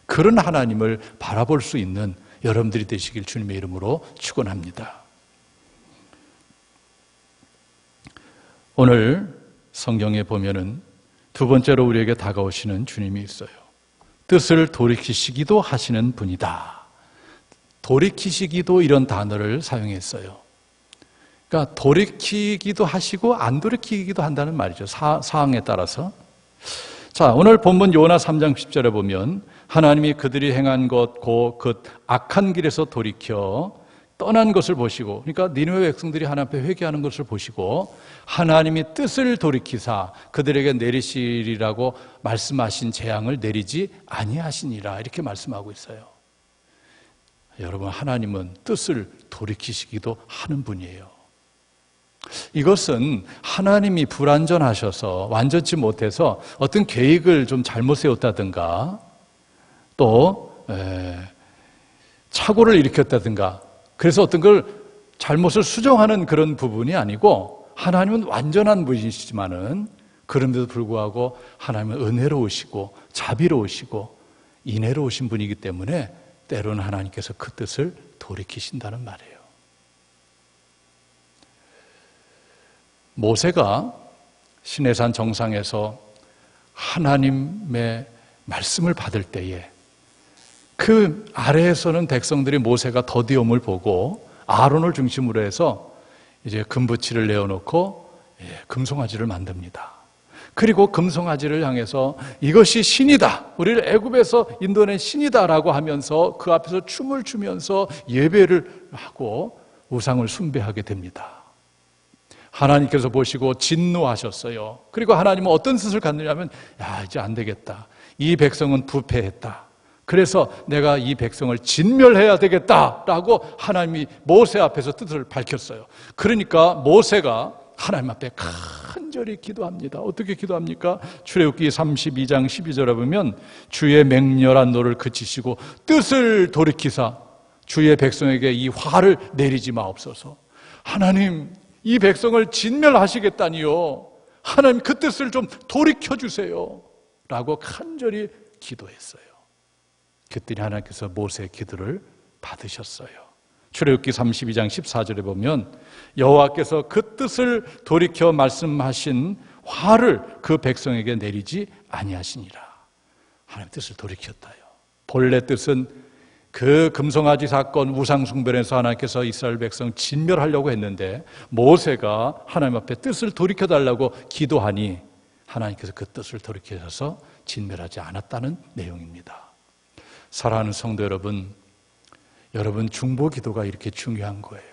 그런 하나님을 바라볼 수 있는 여러분들이 되시길 주님의 이름으로 축원합니다. 오늘 성경에 보면은 두 번째로 우리에게 다가오시는 주님이 있어요. 뜻을 돌이키시기도 하시는 분이다. 돌이키시기도 이런 단어를 사용했어요. 그러니까 돌이키기도 하시고 안 돌이키기도 한다는 말이죠. 상황에 따라서. 자, 오늘 본문 요나 3장 10절에 보면 하나님이 그들이 행한 것 곧 그 악한 길에서 돌이켜 떠난 것을 보시고, 그러니까 니느웨 백성들이 하나님 앞에 회개하는 것을 보시고 하나님이 뜻을 돌이키사 그들에게 내리시리라고 말씀하신 재앙을 내리지 아니하시니라, 이렇게 말씀하고 있어요. 여러분, 하나님은 뜻을 돌이키시기도 하는 분이에요. 이것은 하나님이 불완전하셔서 완전치 못해서 어떤 계획을 좀 잘못 세웠다든가 또 착오를 일으켰다든가 그래서 어떤 걸 잘못을 수정하는 그런 부분이 아니고, 하나님은 완전한 분이시지만은 그런데도 불구하고 하나님은 은혜로우시고 자비로우시고 인애로우신 분이기 때문에 때로는 하나님께서 그 뜻을 돌이키신다는 말이에요. 모세가 시내산 정상에서 하나님의 말씀을 받을 때에 그 아래에서는 백성들이 모세가 더디움을 보고 아론을 중심으로 해서 이제 금붙이를 내어놓고 금송아지를 만듭니다. 그리고 금송아지를 향해서 이것이 신이다, 우리를 애굽에서 인도낸 신이다라고 하면서 그 앞에서 춤을 추면서 예배를 하고 우상을 숭배하게 됩니다. 하나님께서 보시고 진노하셨어요. 그리고 하나님은 어떤 뜻을 갖느냐면, 이제 안 되겠다. 이 백성은 부패했다. 그래서 내가 이 백성을 진멸해야 되겠다라고 하나님이 모세 앞에서 뜻을 밝혔어요. 그러니까 모세가 하나님 앞에 간절히 기도합니다. 어떻게 기도합니까? 출애굽기 32장 12절에 보면 주의 맹렬한 노를 그치시고 뜻을 돌이키사 주의 백성에게 이 화를 내리지 마옵소서. 하나님, 이 백성을 진멸하시겠다니요, 하나님 그 뜻을 좀 돌이켜주세요 라고 간절히 기도했어요. 그랬더니 하나님께서 모세의 기도를 받으셨어요. 출애굽기 32장 14절에 보면 여호와께서 그 뜻을 돌이켜 말씀하신 화를 그 백성에게 내리지 아니하시니라. 하나님 뜻을 돌이켰다요. 본래 뜻은 그 금송아지 사건 우상 숭배에서 하나님께서 이스라엘 백성 진멸하려고 했는데 모세가 하나님 앞에 뜻을 돌이켜달라고 기도하니 하나님께서 그 뜻을 돌이켜서 진멸하지 않았다는 내용입니다. 사랑하는 성도 여러분, 여러분 중보 기도가 이렇게 중요한 거예요.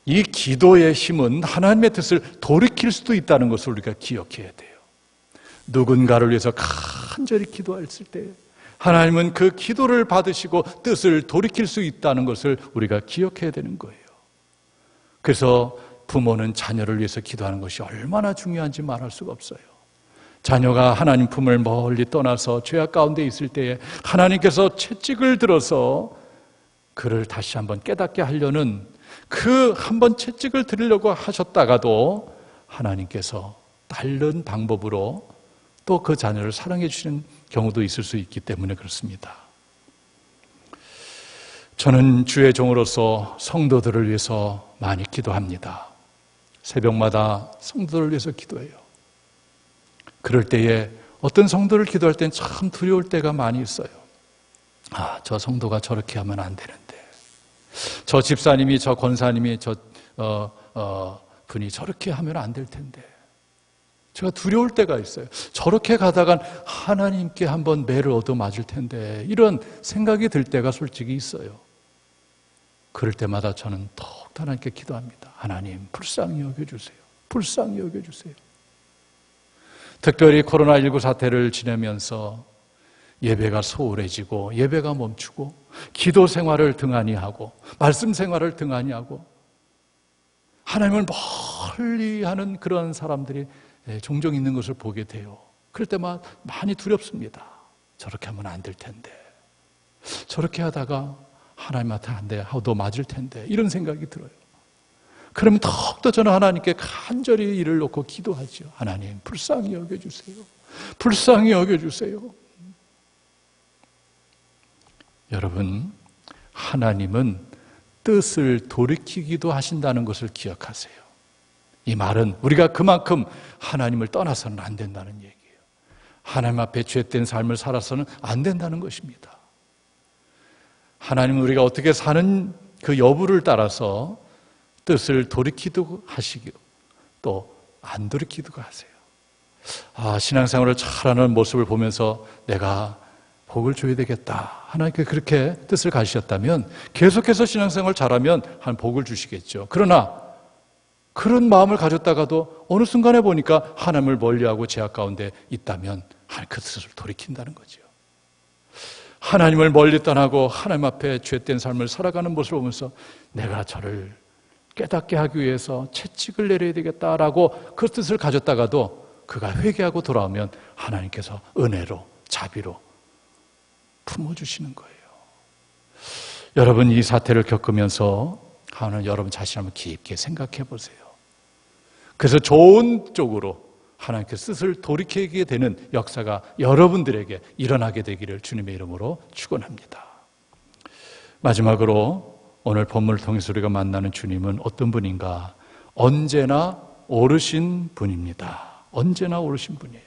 이 기도의 힘은 하나님의 뜻을 돌이킬 수도 있다는 것을 우리가 기억해야 돼요. 누군가를 위해서 간절히 기도했을 때 하나님은 그 기도를 받으시고 뜻을 돌이킬 수 있다는 것을 우리가 기억해야 되는 거예요. 그래서 부모는 자녀를 위해서 기도하는 것이 얼마나 중요한지 말할 수가 없어요. 자녀가 하나님 품을 멀리 떠나서 죄악 가운데 있을 때에 하나님께서 채찍을 들어서 그를 다시 한번 깨닫게 하려는 그 한번 채찍을 들으려고 하셨다가도 하나님께서 다른 방법으로 또 그 자녀를 사랑해 주시는 경우도 있을 수 있기 때문에 그렇습니다. 저는 주의 종으로서 성도들을 위해서 많이 기도합니다. 새벽마다 성도들을 위해서 기도해요. 그럴 때에 어떤 성도를 기도할 때는 참 두려울 때가 많이 있어요. 저 성도가 저렇게 하면 안 되는데, 저 집사님이, 저 권사님이, 분이 저렇게 하면 안 될 텐데, 제가 두려울 때가 있어요. 저렇게 가다간 하나님께 한번 매를 얻어맞을 텐데, 이런 생각이 들 때가 솔직히 있어요. 그럴 때마다 저는 더욱 하나님께 기도합니다. 하나님, 불쌍히 여겨주세요. 불쌍히 여겨주세요. 특별히 코로나19 사태를 지내면서 예배가 소홀해지고 예배가 멈추고 기도 생활을 등한히 하고 말씀 생활을 등한히 하고 하나님을 멀리 하는 그런 사람들이 종종 있는 것을 보게 돼요. 그럴 때마다 많이 두렵습니다. 저렇게 하면 안 될 텐데, 저렇게 하다가 하나님한테 안 돼, 너 맞을 텐데, 이런 생각이 들어요. 그러면 더욱더 저는 하나님께 간절히 이를 놓고 기도하죠. 하나님, 불쌍히 여겨주세요. 불쌍히 여겨주세요. 여러분, 하나님은 뜻을 돌이키기도 하신다는 것을 기억하세요. 이 말은 우리가 그만큼 하나님을 떠나서는 안 된다는 얘기예요. 하나님 앞에 죄된 삶을 살아서는 안 된다는 것입니다. 하나님은 우리가 어떻게 사는 그 여부를 따라서 뜻을 돌이키기도 하시고 또 안 돌이키기도 하세요. 신앙생활을 잘하는 모습을 보면서 내가 복을 줘야 되겠다, 하나님께 그렇게 뜻을 가지셨다면 계속해서 신앙생활 잘하면 한 복을 주시겠죠. 그러나 그런 마음을 가졌다가도 어느 순간에 보니까 하나님을 멀리하고 죄악 가운데 있다면 그 뜻을 돌이킨다는 거죠. 하나님을 멀리 떠나고 하나님 앞에 죄된 삶을 살아가는 모습을 보면서 내가 저를 깨닫게 하기 위해서 채찍을 내려야 되겠다라고 그 뜻을 가졌다가도 그가 회개하고 돌아오면 하나님께서 은혜로, 자비로 품어주시는 거예요. 여러분, 이 사태를 겪으면서 하나님, 여러분 자신 한번 깊게 생각해 보세요. 그래서 좋은 쪽으로 하나님께서 뜻을 돌이키게 되는 역사가 여러분들에게 일어나게 되기를 주님의 이름으로 축원합니다. 마지막으로 오늘 본문을 통해서 우리가 만나는 주님은 어떤 분인가? 언제나 오르신 분입니다. 언제나 오르신 분이에요.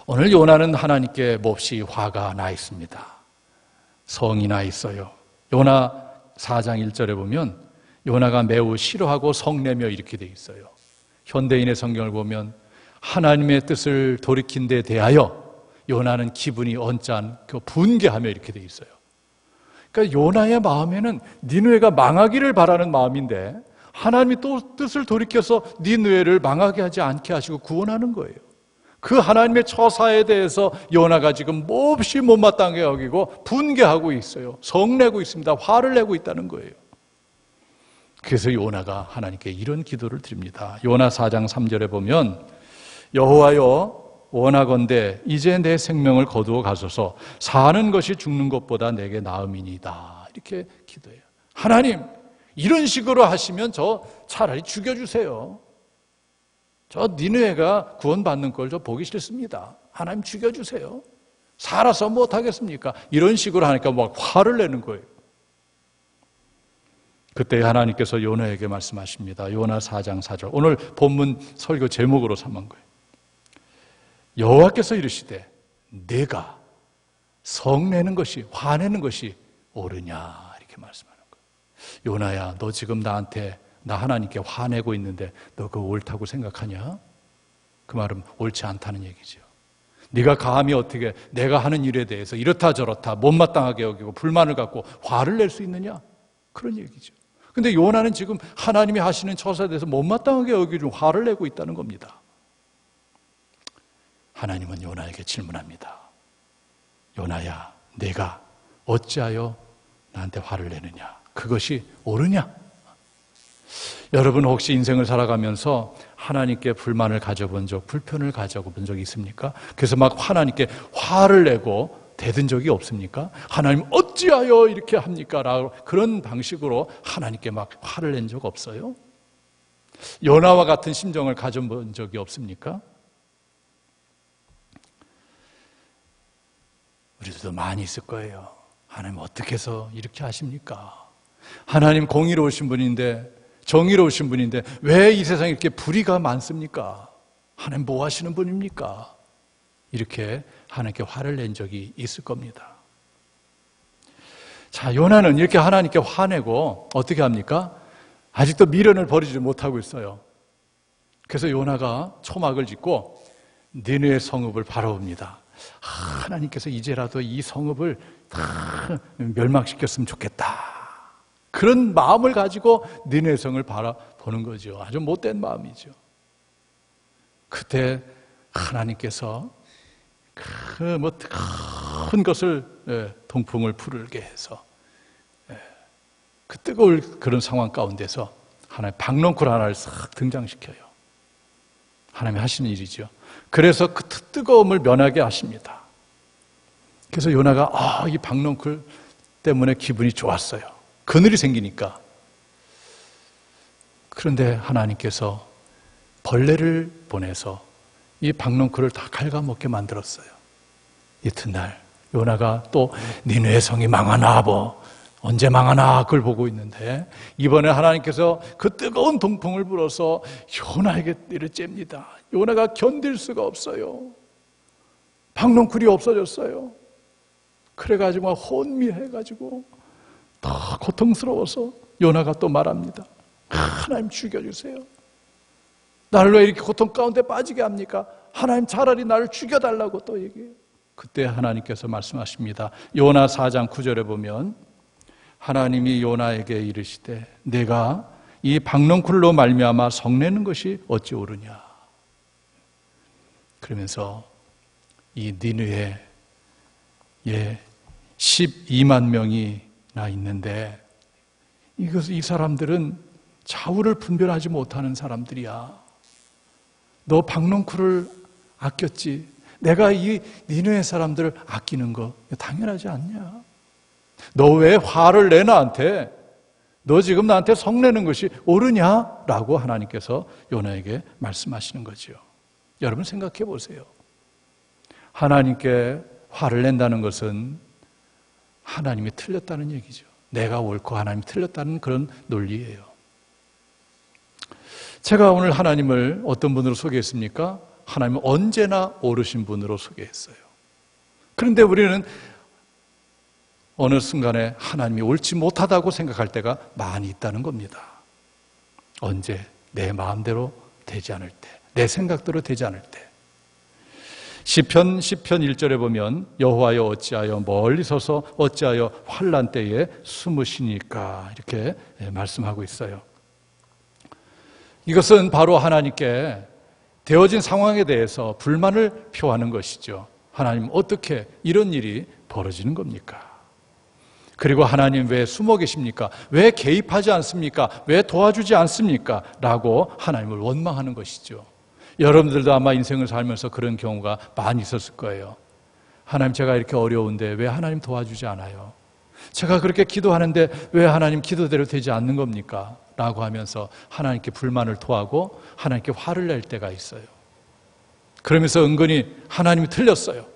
오늘 요나는 하나님께 몹시 화가 나 있습니다. 성이 나 있어요. 요나 4장 1절에 보면 요나가 매우 싫어하고 성내며 이렇게 돼 있어요. 현대인의 성경을 보면 하나님의 뜻을 돌이킨 데 대하여 요나는 기분이 언짢고 분개하며 이렇게 돼 있어요. 그러니까 요나의 마음에는 니느웨가 망하기를 바라는 마음인데 하나님이 또 뜻을 돌이켜서 니느웨를 망하게 하지 않게 하시고 구원하는 거예요. 그 하나님의 처사에 대해서 요나가 지금 몹시 못마땅하게 여기고 분개하고 있어요. 성내고 있습니다. 화를 내고 있다는 거예요. 그래서 요나가 하나님께 이런 기도를 드립니다. 요나 4장 3절에 보면 여호와여 원하건대 이제 내 생명을 거두어 가소서 사는 것이 죽는 것보다 내게 나음이니이다. 이렇게 기도해요. 하나님 이런 식으로 하시면 저 차라리 죽여주세요. 저 니느웨가 구원받는 걸 저 보기 싫습니다. 하나님 죽여주세요. 살아서 못하겠습니까? 이런 식으로 하니까 막 화를 내는 거예요. 그때 하나님께서 요나에게 말씀하십니다. 요나 4장 4절. 오늘 본문 설교 제목으로 삼은 거예요. 여호와께서 이르시되 내가 성내는 것이 화내는 것이 옳으냐 이렇게 말씀하는 거예요. 요나야 너 지금 나한테 나 하나님께 화내고 있는데 너 그거 옳다고 생각하냐? 그 말은 옳지 않다는 얘기죠. 네가 감히 어떻게 내가 하는 일에 대해서 이렇다 저렇다 못마땅하게 여기고 불만을 갖고 화를 낼 수 있느냐? 그런 얘기죠. 근데 요나는 지금 하나님이 하시는 처사에 대해서 못마땅하게 여기고 화를 내고 있다는 겁니다. 하나님은 요나에게 질문합니다. 요나야, 내가 어찌하여 나한테 화를 내느냐? 그것이 옳으냐? 여러분 혹시 인생을 살아가면서 하나님께 불만을 가져본 적, 불편을 가져본 적이 있습니까? 그래서 막 하나님께 화를 내고 대든 적이 없습니까? 하나님 어찌하여 이렇게 합니까? 라고 그런 방식으로 하나님께 막 화를 낸 적 없어요? 요나와 같은 심정을 가져본 적이 없습니까? 우리들도 많이 있을 거예요. 하나님 어떻게 해서 이렇게 하십니까? 하나님 공의로우신 분인데 정의로우신 분인데 왜 이 세상에 이렇게 불의가 많습니까? 하나님 뭐 하시는 분입니까? 이렇게 하나님께 화를 낸 적이 있을 겁니다. 자, 요나는 이렇게 하나님께 화내고 어떻게 합니까? 아직도 미련을 버리지 못하고 있어요. 그래서 요나가 초막을 짓고 니느웨 성읍을 바라봅니다. 하나님께서 이제라도 이 성읍을 다 멸망시켰으면 좋겠다. 그런 마음을 가지고 니느웨 성을 바라보는 거죠. 아주 못된 마음이죠. 그때 하나님께서 큰 것을 동풍을 부르게 해서 그 뜨거울 그런 상황 가운데서 하나님 박넝쿨 하나를 싹 등장시켜요. 하나님이 하시는 일이죠. 그래서 그 뜨거움을 면하게 하십니다. 그래서 요나가 이 박넝쿨 때문에 기분이 좋았어요. 그늘이 생기니까. 그런데 하나님께서 벌레를 보내서 이 박넝쿨을 다 갉아먹게 만들었어요. 이튿날 요나가 또 니느웨 성이 망하나 언제 망하나 그걸 보고 있는데 이번에 하나님께서 그 뜨거운 동풍을 불어서 요나에게 이를 잽니다. 요나가 견딜 수가 없어요. 박넝쿨이 없어졌어요. 그래가지고 막 혼미해가지고 더 고통스러워서 요나가 또 말합니다. 하나님 죽여주세요. 나를 왜 이렇게 고통 가운데 빠지게 합니까? 하나님 차라리 나를 죽여달라고 또 얘기해요. 그때 하나님께서 말씀하십니다. 요나 4장 9절에 보면 하나님이 요나에게 이르시되 내가 이 박넝쿨로 말미암아 성내는 것이 어찌 옳으냐. 그러면서 이 니느웨에 12만 명이나 있는데 이 사람들은 좌우를 분별하지 못하는 사람들이야. 너 박넝쿨을 아꼈지. 내가 이 니느웨 사람들을 아끼는 거 당연하지 않냐? 너 왜 화를 내 나한테? 너 지금 나한테 성내는 것이 옳으냐? 라고 하나님께서 요나에게 말씀하시는 거죠. 여러분 생각해 보세요. 하나님께 화를 낸다는 것은 하나님이 틀렸다는 얘기죠. 내가 옳고 하나님이 틀렸다는 그런 논리예요. 제가 오늘 하나님을 어떤 분으로 소개했습니까? 하나님은 언제나 옳으신 분으로 소개했어요. 그런데 우리는 어느 순간에 하나님이 옳지 못하다고 생각할 때가 많이 있다는 겁니다. 언제? 내 마음대로 되지 않을 때, 내 생각대로 되지 않을 때. 시편 1절에 보면 여호와여 어찌하여 멀리 서서 어찌하여 환난 때에 숨으시니까 이렇게 말씀하고 있어요. 이것은 바로 하나님께 되어진 상황에 대해서 불만을 표하는 것이죠. 하나님, 어떻게 이런 일이 벌어지는 겁니까? 그리고 하나님 왜 숨어 계십니까? 왜 개입하지 않습니까? 왜 도와주지 않습니까? 라고 하나님을 원망하는 것이죠. 여러분들도 아마 인생을 살면서 그런 경우가 많이 있었을 거예요. 하나님, 제가 이렇게 어려운데 왜 하나님 도와주지 않아요? 제가 그렇게 기도하는데 왜 하나님 기도대로 되지 않는 겁니까? 라고 하면서 하나님께 불만을 토하고 하나님께 화를 낼 때가 있어요. 그러면서 은근히 하나님이 틀렸어요.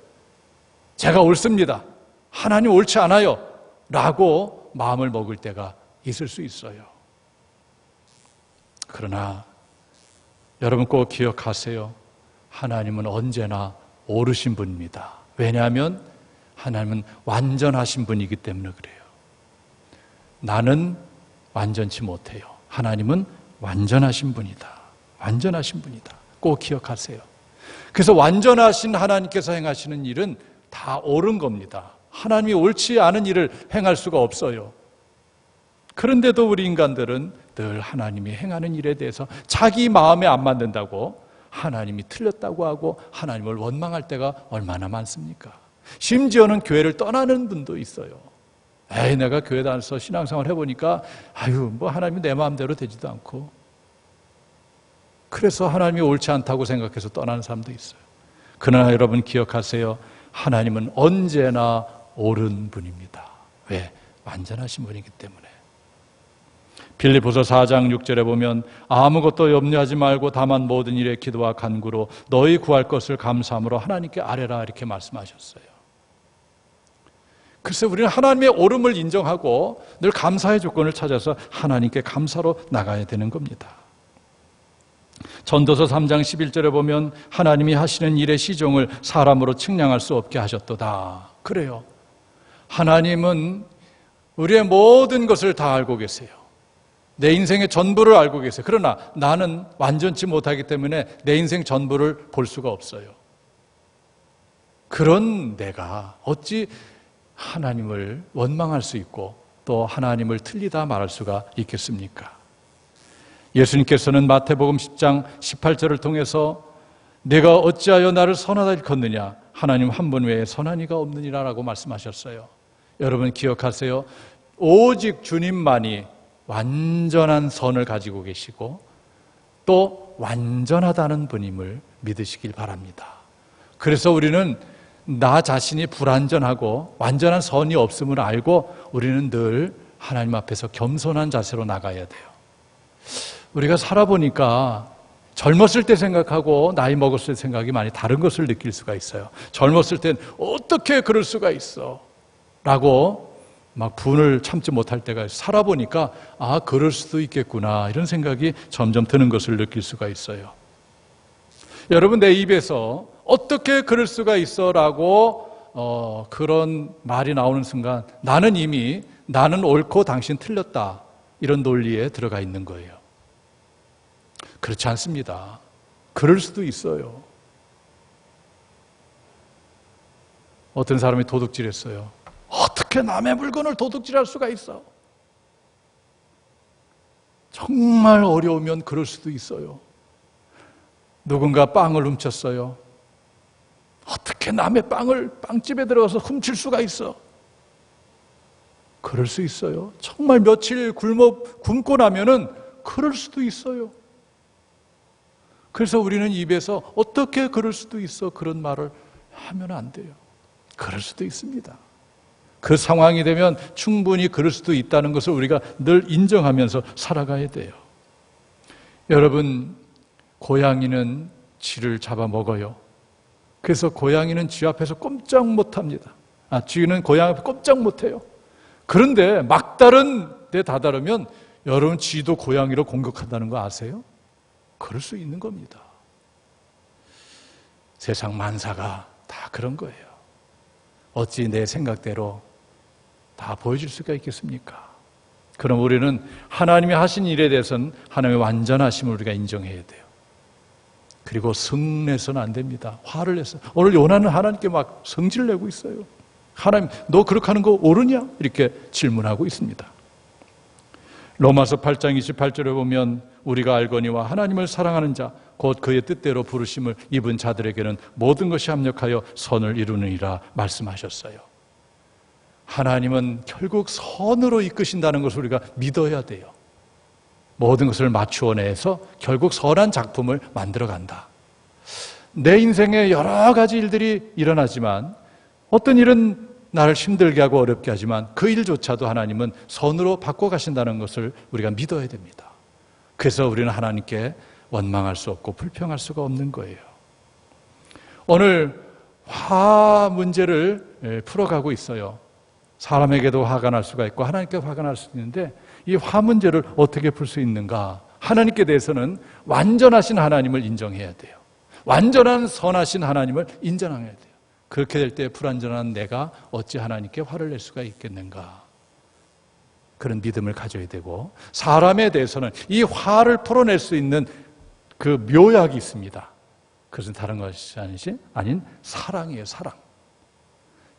제가 옳습니다. 하나님 옳지 않아요. 라고 마음을 먹을 때가 있을 수 있어요. 그러나 여러분 꼭 기억하세요. 하나님은 언제나 옳으신 분입니다. 왜냐하면 하나님은 완전하신 분이기 때문에 그래요. 나는 완전치 못해요. 하나님은 완전하신 분이다. 완전하신 분이다. 꼭 기억하세요. 그래서 완전하신 하나님께서 행하시는 일은 다 옳은 겁니다. 하나님이 옳지 않은 일을 행할 수가 없어요. 그런데도 우리 인간들은 늘 하나님이 행하는 일에 대해서 자기 마음에 안 맞는다고 하나님이 틀렸다고 하고 하나님을 원망할 때가 얼마나 많습니까? 심지어는 교회를 떠나는 분도 있어요. 내가 교회 다녀서 신앙생활 해보니까 뭐 하나님이 내 마음대로 되지도 않고, 그래서 하나님이 옳지 않다고 생각해서 떠나는 사람도 있어요. 그러나 여러분 기억하세요. 하나님은 언제나 옳은 분입니다. 왜? 완전하신 분이기 때문에. 빌립보서 4장 6절에 보면 아무것도 염려하지 말고 다만 모든 일에 기도와 간구로 너희 구할 것을 감사함으로 하나님께 아뢰라, 이렇게 말씀하셨어요. 그래서 우리는 하나님의 옳음을 인정하고 늘 감사의 조건을 찾아서 하나님께 감사로 나가야 되는 겁니다. 전도서 3장 11절에 보면 하나님이 하시는 일의 시종을 사람으로 측량할 수 없게 하셨도다. 그래요. 하나님은 우리의 모든 것을 다 알고 계세요. 내 인생의 전부를 알고 계세요. 그러나 나는 완전치 못하기 때문에 내 인생 전부를 볼 수가 없어요. 그런 내가 어찌 하나님을 원망할 수 있고 또 하나님을 틀리다 말할 수가 있겠습니까? 예수님께서는 마태복음 10장 18절을 통해서 내가 어찌하여 나를 선하다 일컫느냐, 하나님 한 분 외에 선한 이가 없느니라 라고 말씀하셨어요. 여러분 기억하세요. 오직 주님만이 완전한 선을 가지고 계시고 또 완전하다는 분임을 믿으시길 바랍니다. 그래서 우리는 나 자신이 불완전하고 완전한 선이 없음을 알고 우리는 늘 하나님 앞에서 겸손한 자세로 나가야 돼요. 우리가 살아보니까 젊었을 때 생각하고 나이 먹었을 때 생각이 많이 다른 것을 느낄 수가 있어요. 젊었을 땐 어떻게 그럴 수가 있어? 라고 막 분을 참지 못할 때가 있어요. 살아보니까 그럴 수도 있겠구나, 이런 생각이 점점 드는 것을 느낄 수가 있어요. 여러분, 내 입에서 어떻게 그럴 수가 있어? 라고 그런 말이 나오는 순간 나는 이미 나는 옳고 당신 틀렸다, 이런 논리에 들어가 있는 거예요. 그렇지 않습니다. 그럴 수도 있어요. 어떤 사람이 도둑질했어요. 어떻게 남의 물건을 도둑질할 수가 있어? 정말 어려우면 그럴 수도 있어요. 누군가 빵을 훔쳤어요. 어떻게 남의 빵집에 들어가서 훔칠 수가 있어? 그럴 수 있어요. 정말 며칠 굶고 나면은 그럴 수도 있어요. 그래서 우리는 입에서 어떻게 그럴 수도 있어, 그런 말을 하면 안 돼요. 그럴 수도 있습니다. 그 상황이 되면 충분히 그럴 수도 있다는 것을 우리가 늘 인정하면서 살아가야 돼요. 여러분, 고양이는 쥐를 잡아먹어요. 그래서 고양이는 쥐 앞에서 꼼짝 못합니다. 쥐는 고양이 앞에 꼼짝 못해요. 그런데 막다른 데 다다르면 여러분, 쥐도 고양이로 공격한다는 거 아세요? 그럴 수 있는 겁니다. 세상 만사가 다 그런 거예요. 어찌 내 생각대로 다 보여줄 수가 있겠습니까? 그럼 우리는 하나님이 하신 일에 대해서는 하나님의 완전하심을 우리가 인정해야 돼요. 그리고 성내서는 안 됩니다. 화를 내서 오늘 요나는 하나님께 막 성질을 내고 있어요. 하나님, 너 그렇게 하는 거 옳으냐? 이렇게 질문하고 있습니다. 로마서 8장 28절에 보면 우리가 알거니와 하나님을 사랑하는 자 곧 그의 뜻대로 부르심을 입은 자들에게는 모든 것이 합력하여 선을 이루느니라 말씀하셨어요. 하나님은 결국 선으로 이끄신다는 것을 우리가 믿어야 돼요. 모든 것을 맞추어내서 결국 선한 작품을 만들어간다. 내 인생에 여러 가지 일들이 일어나지만 어떤 일은 나를 힘들게 하고 어렵게 하지만 그 일조차도 하나님은 선으로 바꿔가신다는 것을 우리가 믿어야 됩니다. 그래서 우리는 하나님께 원망할 수 없고 불평할 수가 없는 거예요. 오늘 화 문제를 풀어가고 있어요. 사람에게도 화가 날 수가 있고 하나님께 화가 날 수 있는데 이 화 문제를 어떻게 풀 수 있는가? 하나님께 대해서는 완전하신 하나님을 인정해야 돼요. 완전한 선하신 하나님을 인정해야 돼요. 그렇게 될 때 불완전한 내가 어찌 하나님께 화를 낼 수가 있겠는가? 그런 믿음을 가져야 되고, 사람에 대해서는 이 화를 풀어낼 수 있는 그 묘약이 있습니다. 그것은 다른 것이 아닌 사랑이에요. 사랑.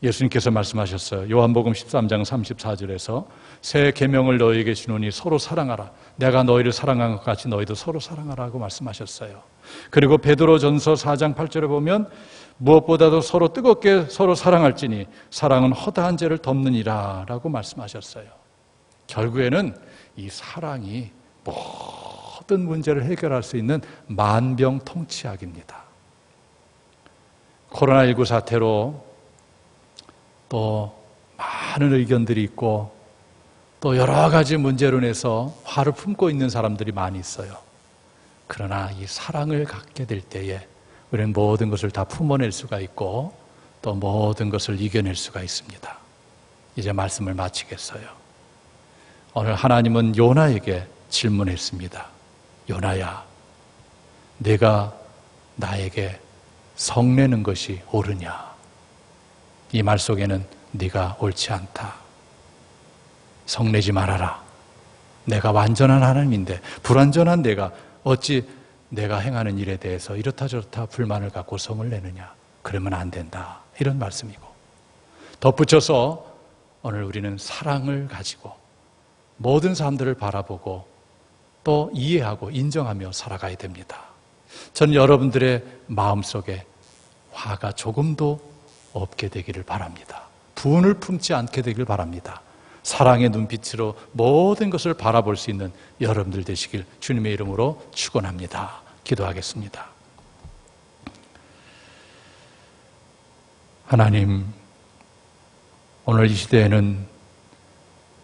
예수님께서 말씀하셨어요. 요한복음 13장 34절에서 새 계명을 너희에게 주노니 서로 사랑하라. 내가 너희를 사랑한 것 같이 너희도 서로 사랑하라고 말씀하셨어요. 그리고 베드로전서 4장 8절에 보면 무엇보다도 서로 뜨겁게 서로 사랑할지니 사랑은 허다한 죄를 덮느니라 라고 말씀하셨어요. 결국에는 이 사랑이 모든 문제를 해결할 수 있는 만병통치약입니다. 코로나19 사태로 또 많은 의견들이 있고 또 여러 가지 문제로 인해서 화를 품고 있는 사람들이 많이 있어요. 그러나 이 사랑을 갖게 될 때에 우리는 모든 것을 다 품어낼 수가 있고 또 모든 것을 이겨낼 수가 있습니다. 이제 말씀을 마치겠어요. 오늘 하나님은 요나에게 질문했습니다. 요나야, 내가 나에게 성내는 것이 옳으냐? 이 말 속에는 네가 옳지 않다. 성내지 말아라. 내가 완전한 하나님인데 불완전한 내가 어찌 내가 행하는 일에 대해서 이렇다 저렇다 불만을 갖고 성을 내느냐? 그러면 안 된다. 이런 말씀이고, 덧붙여서 오늘 우리는 사랑을 가지고 모든 사람들을 바라보고 또 이해하고 인정하며 살아가야 됩니다. 저는 여러분들의 마음속에 화가 조금도 없게 되기를 바랍니다. 분을 품지 않게 되기를 바랍니다. 사랑의 눈빛으로 모든 것을 바라볼 수 있는 여러분들 되시길 주님의 이름으로 축원합니다. 기도하겠습니다. 하나님, 오늘 이 시대에는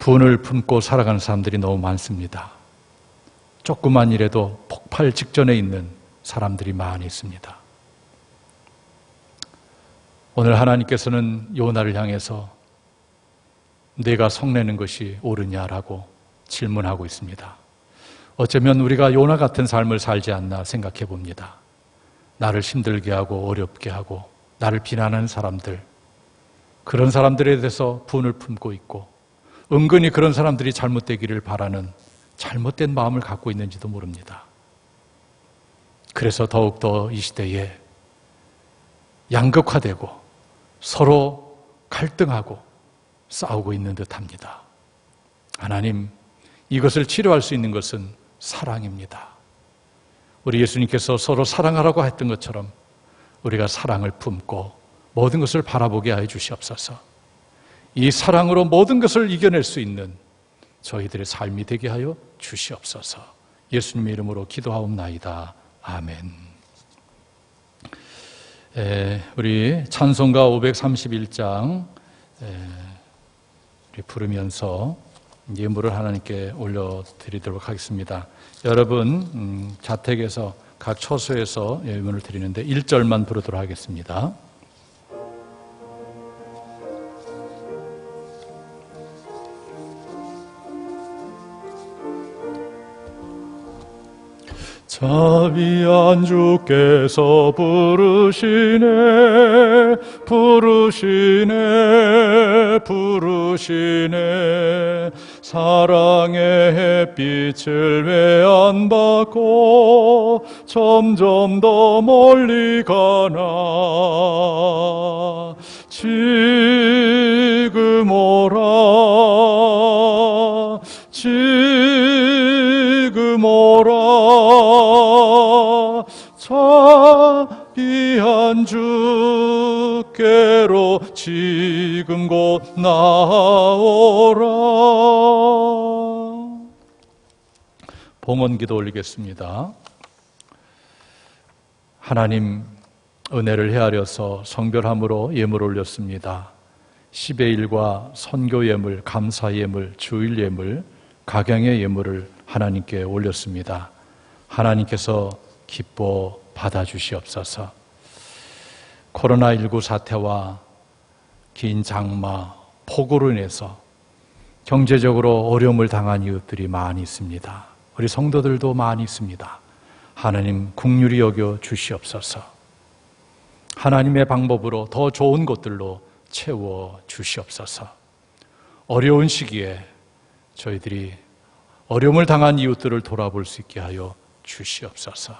분을 품고 살아가는 사람들이 너무 많습니다. 조그만 일에도 폭발 직전에 있는 사람들이 많이 있습니다. 오늘 하나님께서는 요나를 향해서 내가 성내는 것이 옳으냐라고 질문하고 있습니다. 어쩌면 우리가 요나 같은 삶을 살지 않나 생각해 봅니다. 나를 힘들게 하고 어렵게 하고 나를 비난하는 사람들, 그런 사람들에 대해서 분을 품고 있고 은근히 그런 사람들이 잘못되기를 바라는 잘못된 마음을 갖고 있는지도 모릅니다. 그래서 더욱더 이 시대에 양극화되고 서로 갈등하고 싸우고 있는 듯합니다. 하나님, 이것을 치료할 수 있는 것은 사랑입니다. 우리 예수님께서 서로 사랑하라고 했던 것처럼 우리가 사랑을 품고 모든 것을 바라보게 하여 주시옵소서. 이 사랑으로 모든 것을 이겨낼 수 있는 저희들의 삶이 되게 하여 주시옵소서. 예수님의 이름으로 기도하옵나이다. 아멘. 우리 찬송가 531장 우리 부르면서 예물을 하나님께 올려드리도록 하겠습니다. 여러분 자택에서 각 처소에서 예물을 드리는데 1절만 부르도록 하겠습니다. 자비한 주께서 부르시네 사랑의 햇빛을 왜 안 받고 점점 더 멀리 가나 지금 오라 지금 귀한 주께로 지금 곧 나오라. 봉헌기도 올리겠습니다. 하나님, 은혜를 헤아려서 성별함으로 예물 올렸습니다. 10의 1과 선교 예물, 감사 예물, 주일 예물, 각양의 예물을 하나님께 올렸습니다. 하나님께서 기뻐 받아주시옵소서. 코로나19 사태와 긴 장마, 폭우로 인해서 경제적으로 어려움을 당한 이웃들이 많이 있습니다. 우리 성도들도 많이 있습니다. 하나님 긍휼히 여겨 주시옵소서. 하나님의 방법으로 더 좋은 것들로 채워 주시옵소서. 어려운 시기에 저희들이 어려움을 당한 이웃들을 돌아볼 수 있게 하여 주시옵소서.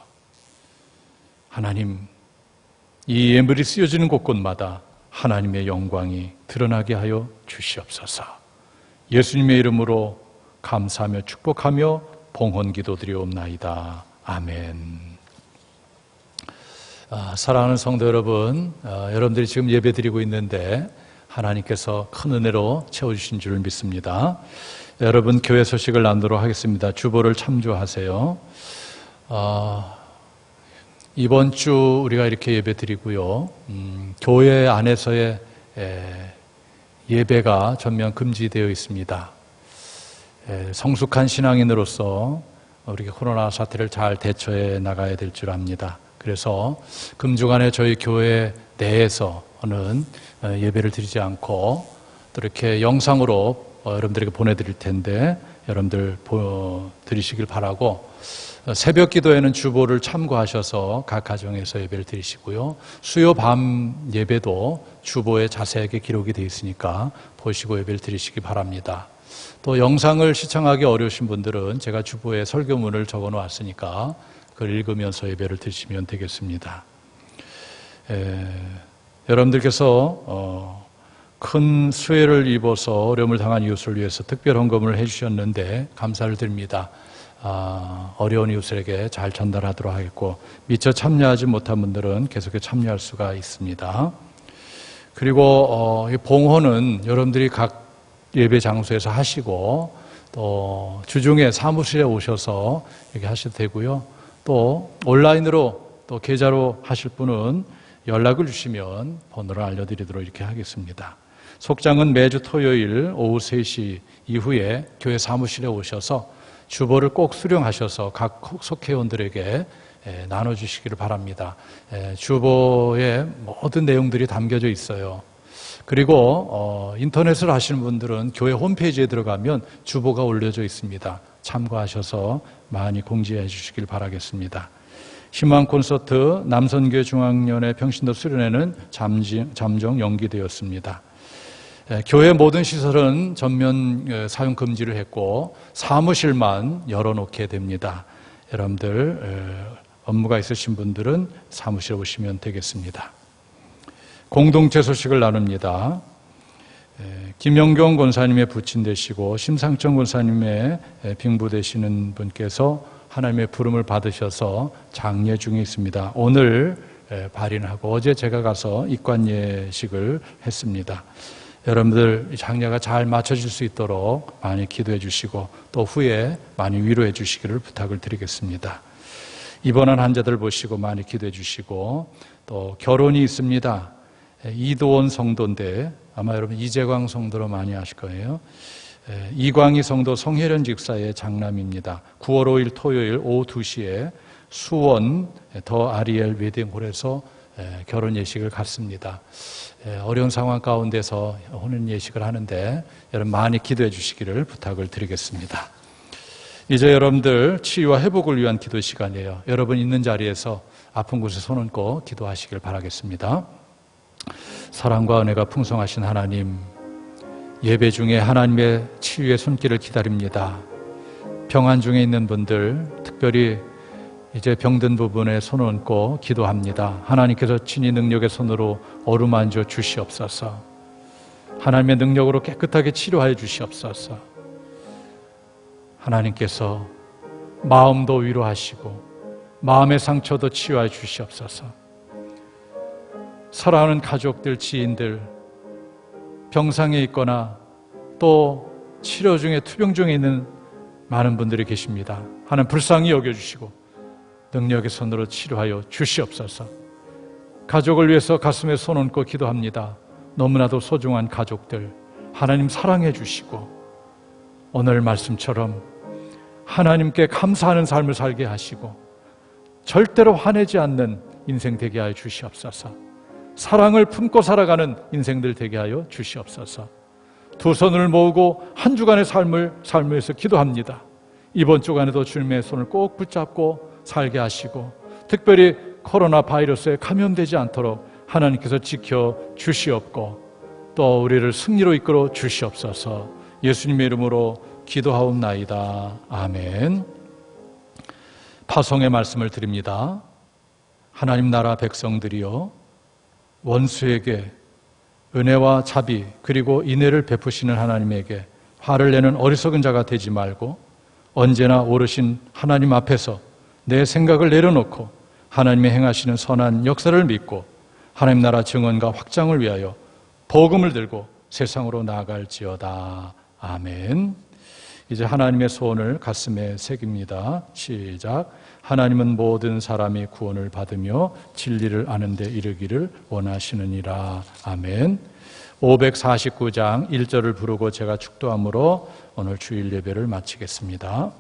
하나님, 이 예물이 쓰여지는 곳곳마다 하나님의 영광이 드러나게 하여 주시옵소서. 예수님의 이름으로 감사하며 축복하며 봉헌기도 드리옵나이다. 아멘. 사랑하는 성도 여러분, 여러분들이 지금 예배 드리고 있는데 하나님께서 큰 은혜로 채워주신 줄 믿습니다. 여러분, 교회 소식을 나누도록 하겠습니다. 주보를 참조하세요. 이번 주 우리가 이렇게 예배 드리고요. 교회 안에서의 예배가 전면 금지되어 있습니다. 성숙한 신앙인으로서 우리가 코로나 사태를 잘 대처해 나가야 될 줄 압니다. 그래서 금주간에 저희 교회 내에서는 예배를 드리지 않고 또 이렇게 영상으로 여러분들에게 보내드릴 텐데 여러분들 들으시길 바라고, 새벽 기도에는 주보를 참고하셔서 각 가정에서 예배를 드리시고요. 수요 밤 예배도 주보에 자세하게 기록이 되어 있으니까 보시고 예배를 드리시기 바랍니다. 또 영상을 시청하기 어려우신 분들은 제가 주보에 설교문을 적어 놓았으니까 그걸 읽으면서 예배를 드리시면 되겠습니다. 여러분들께서 큰 수혜를 입어서 어려움을 당한 이웃을 위해서 특별 헌금을 해주셨는데 감사를 드립니다. 어려운 이웃에게 잘 전달하도록 하겠고, 미처 참여하지 못한 분들은 계속해서 참여할 수가 있습니다. 그리고 봉헌은 여러분들이 각 예배 장소에서 하시고 또 주중에 사무실에 오셔서 이렇게 하셔도 되고요. 또 온라인으로 또 계좌로 하실 분은 연락을 주시면 번호를 알려드리도록 이렇게 하겠습니다. 속장은 매주 토요일 오후 3시 이후에 교회 사무실에 오셔서 주보를 꼭 수령하셔서 각 속회원들에게 나눠주시기를 바랍니다. 주보에 모든 내용들이 담겨져 있어요. 그리고 인터넷을 하시는 분들은 교회 홈페이지에 들어가면 주보가 올려져 있습니다. 참고하셔서 많이 공지해 주시길 바라겠습니다. 희망 콘서트 남선교회 중앙연회 평신도 수련회는 잠정 연기되었습니다. 교회 모든 시설은 전면 사용 금지를 했고 사무실만 열어놓게 됩니다. 여러분들 업무가 있으신 분들은 사무실에 오시면 되겠습니다. 공동체 소식을 나눕니다. 김영경 권사님의 부친 되시고 심상정 권사님의 빙부 되시는 분께서 하나님의 부름을 받으셔서 장례 중에 있습니다. 오늘 발인하고 어제 제가 가서 입관예식을 했습니다. 여러분들 장례가 잘 마쳐질 수 있도록 많이 기도해 주시고 또 후에 많이 위로해 주시기를 부탁을 드리겠습니다. 입원한 환자들 보시고 많이 기도해 주시고, 또 결혼이 있습니다. 이도원 성도인데 아마 여러분 이재광 성도로 많이 아실 거예요. 이광희 성도 성혜련 집사의 장남입니다. 9월 5일 토요일 오후 2시에 수원 더 아리엘 웨딩홀에서 결혼 예식을 갖습니다. 어려운 상황 가운데서 혼인 예식을 하는데 여러분 많이 기도해 주시기를 부탁을 드리겠습니다. 이제 여러분들 치유와 회복을 위한 기도 시간이에요. 여러분 있는 자리에서 아픈 곳에 손 얹고 기도하시길 바라겠습니다. 사랑과 은혜가 풍성하신 하나님, 예배 중에 하나님의 치유의 손길을 기다립니다. 병환 중에 있는 분들, 특별히 이제 병든 부분에 손을 얹고 기도합니다. 하나님께서 친히 능력의 손으로 어루만져 주시옵소서. 하나님의 능력으로 깨끗하게 치료하여 주시옵소서. 하나님께서 마음도 위로하시고 마음의 상처도 치유하여 주시옵소서. 사랑하는 가족들, 지인들, 병상에 있거나 또 치료 중에 투병 중에 있는 많은 분들이 계십니다. 하나님 불쌍히 여겨주시고 능력의 손으로 치료하여 주시옵소서. 가족을 위해서 가슴에 손 얹고 기도합니다. 너무나도 소중한 가족들 하나님 사랑해 주시고 오늘 말씀처럼 하나님께 감사하는 삶을 살게 하시고 절대로 화내지 않는 인생 되게 하여 주시옵소서. 사랑을 품고 살아가는 인생들 되게 하여 주시옵소서. 두 손을 모으고 한 주간의 삶을 위해서 기도합니다. 이번 주간에도 주님의 손을 꼭 붙잡고 살게 하시고 특별히 코로나 바이러스에 감염되지 않도록 하나님께서 지켜 주시옵고 또 우리를 승리로 이끌어 주시옵소서. 예수님의 이름으로 기도하옵나이다. 아멘. 파송의 말씀을 드립니다. 하나님 나라 백성들이여, 원수에게 은혜와 자비 그리고 인애를 베푸시는 하나님에게 화를 내는 어리석은 자가 되지 말고 언제나 오르신 하나님 앞에서 내 생각을 내려놓고 하나님의 행하시는 선한 역사를 믿고 하나님 나라 증언과 확장을 위하여 복음을 들고 세상으로 나아갈지어다. 아멘. 이제 하나님의 소원을 가슴에 새깁니다. 시작. 하나님은 모든 사람이 구원을 받으며 진리를 아는 데 이르기를 원하시느니라. 아멘. 549장 1절을 부르고 제가 축도함으로 오늘 주일 예배를 마치겠습니다.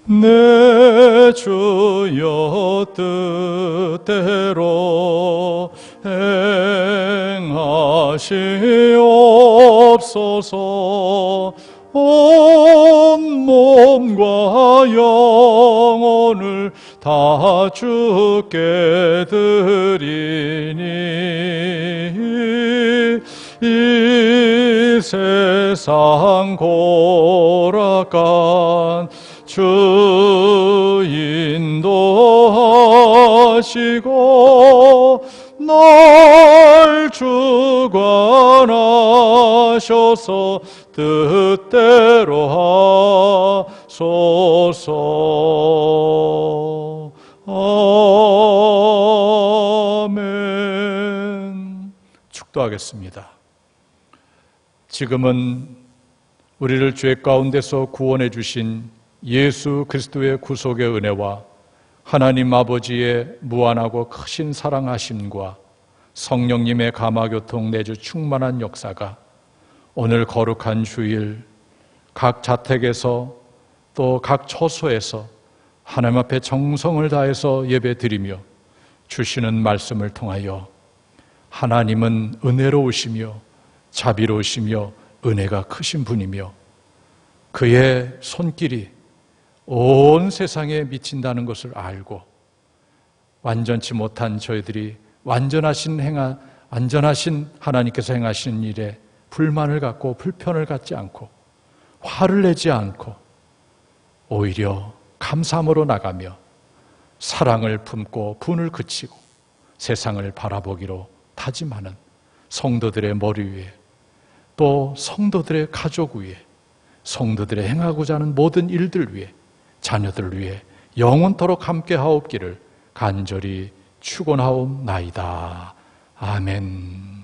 내 주여 뜻대로 행하시옵소서. 온 몸과 영혼을 다 주께 드리니 이 세상 고락간 주 인도하시고 날 주관하셔서 뜻대로 하소서. 아멘. 축도하겠습니다. 지금은 우리를 죄 가운데서 구원해 주신 예수 그리스도의 구속의 은혜와 하나님 아버지의 무한하고 크신 사랑하심과 성령님의 감화교통 내주 충만한 역사가 오늘 거룩한 주일 각 자택에서 또 각 처소에서 하나님 앞에 정성을 다해서 예배드리며 주시는 말씀을 통하여 하나님은 은혜로우시며 자비로우시며 은혜가 크신 분이며 그의 손길이 온 세상에 미친다는 것을 알고 완전치 못한 저희들이 완전하신 하나님께서 행하시는 일에 불만을 갖고 불편을 갖지 않고 화를 내지 않고 오히려 감사함으로 나가며 사랑을 품고 분을 그치고 세상을 바라보기로 다짐하는 성도들의 머리 위에 또 성도들의 가족 위에 성도들의 행하고자 하는 모든 일들 위에 자녀들 위해 영원토록 함께하옵기를 간절히 축원하옵나이다. 아멘.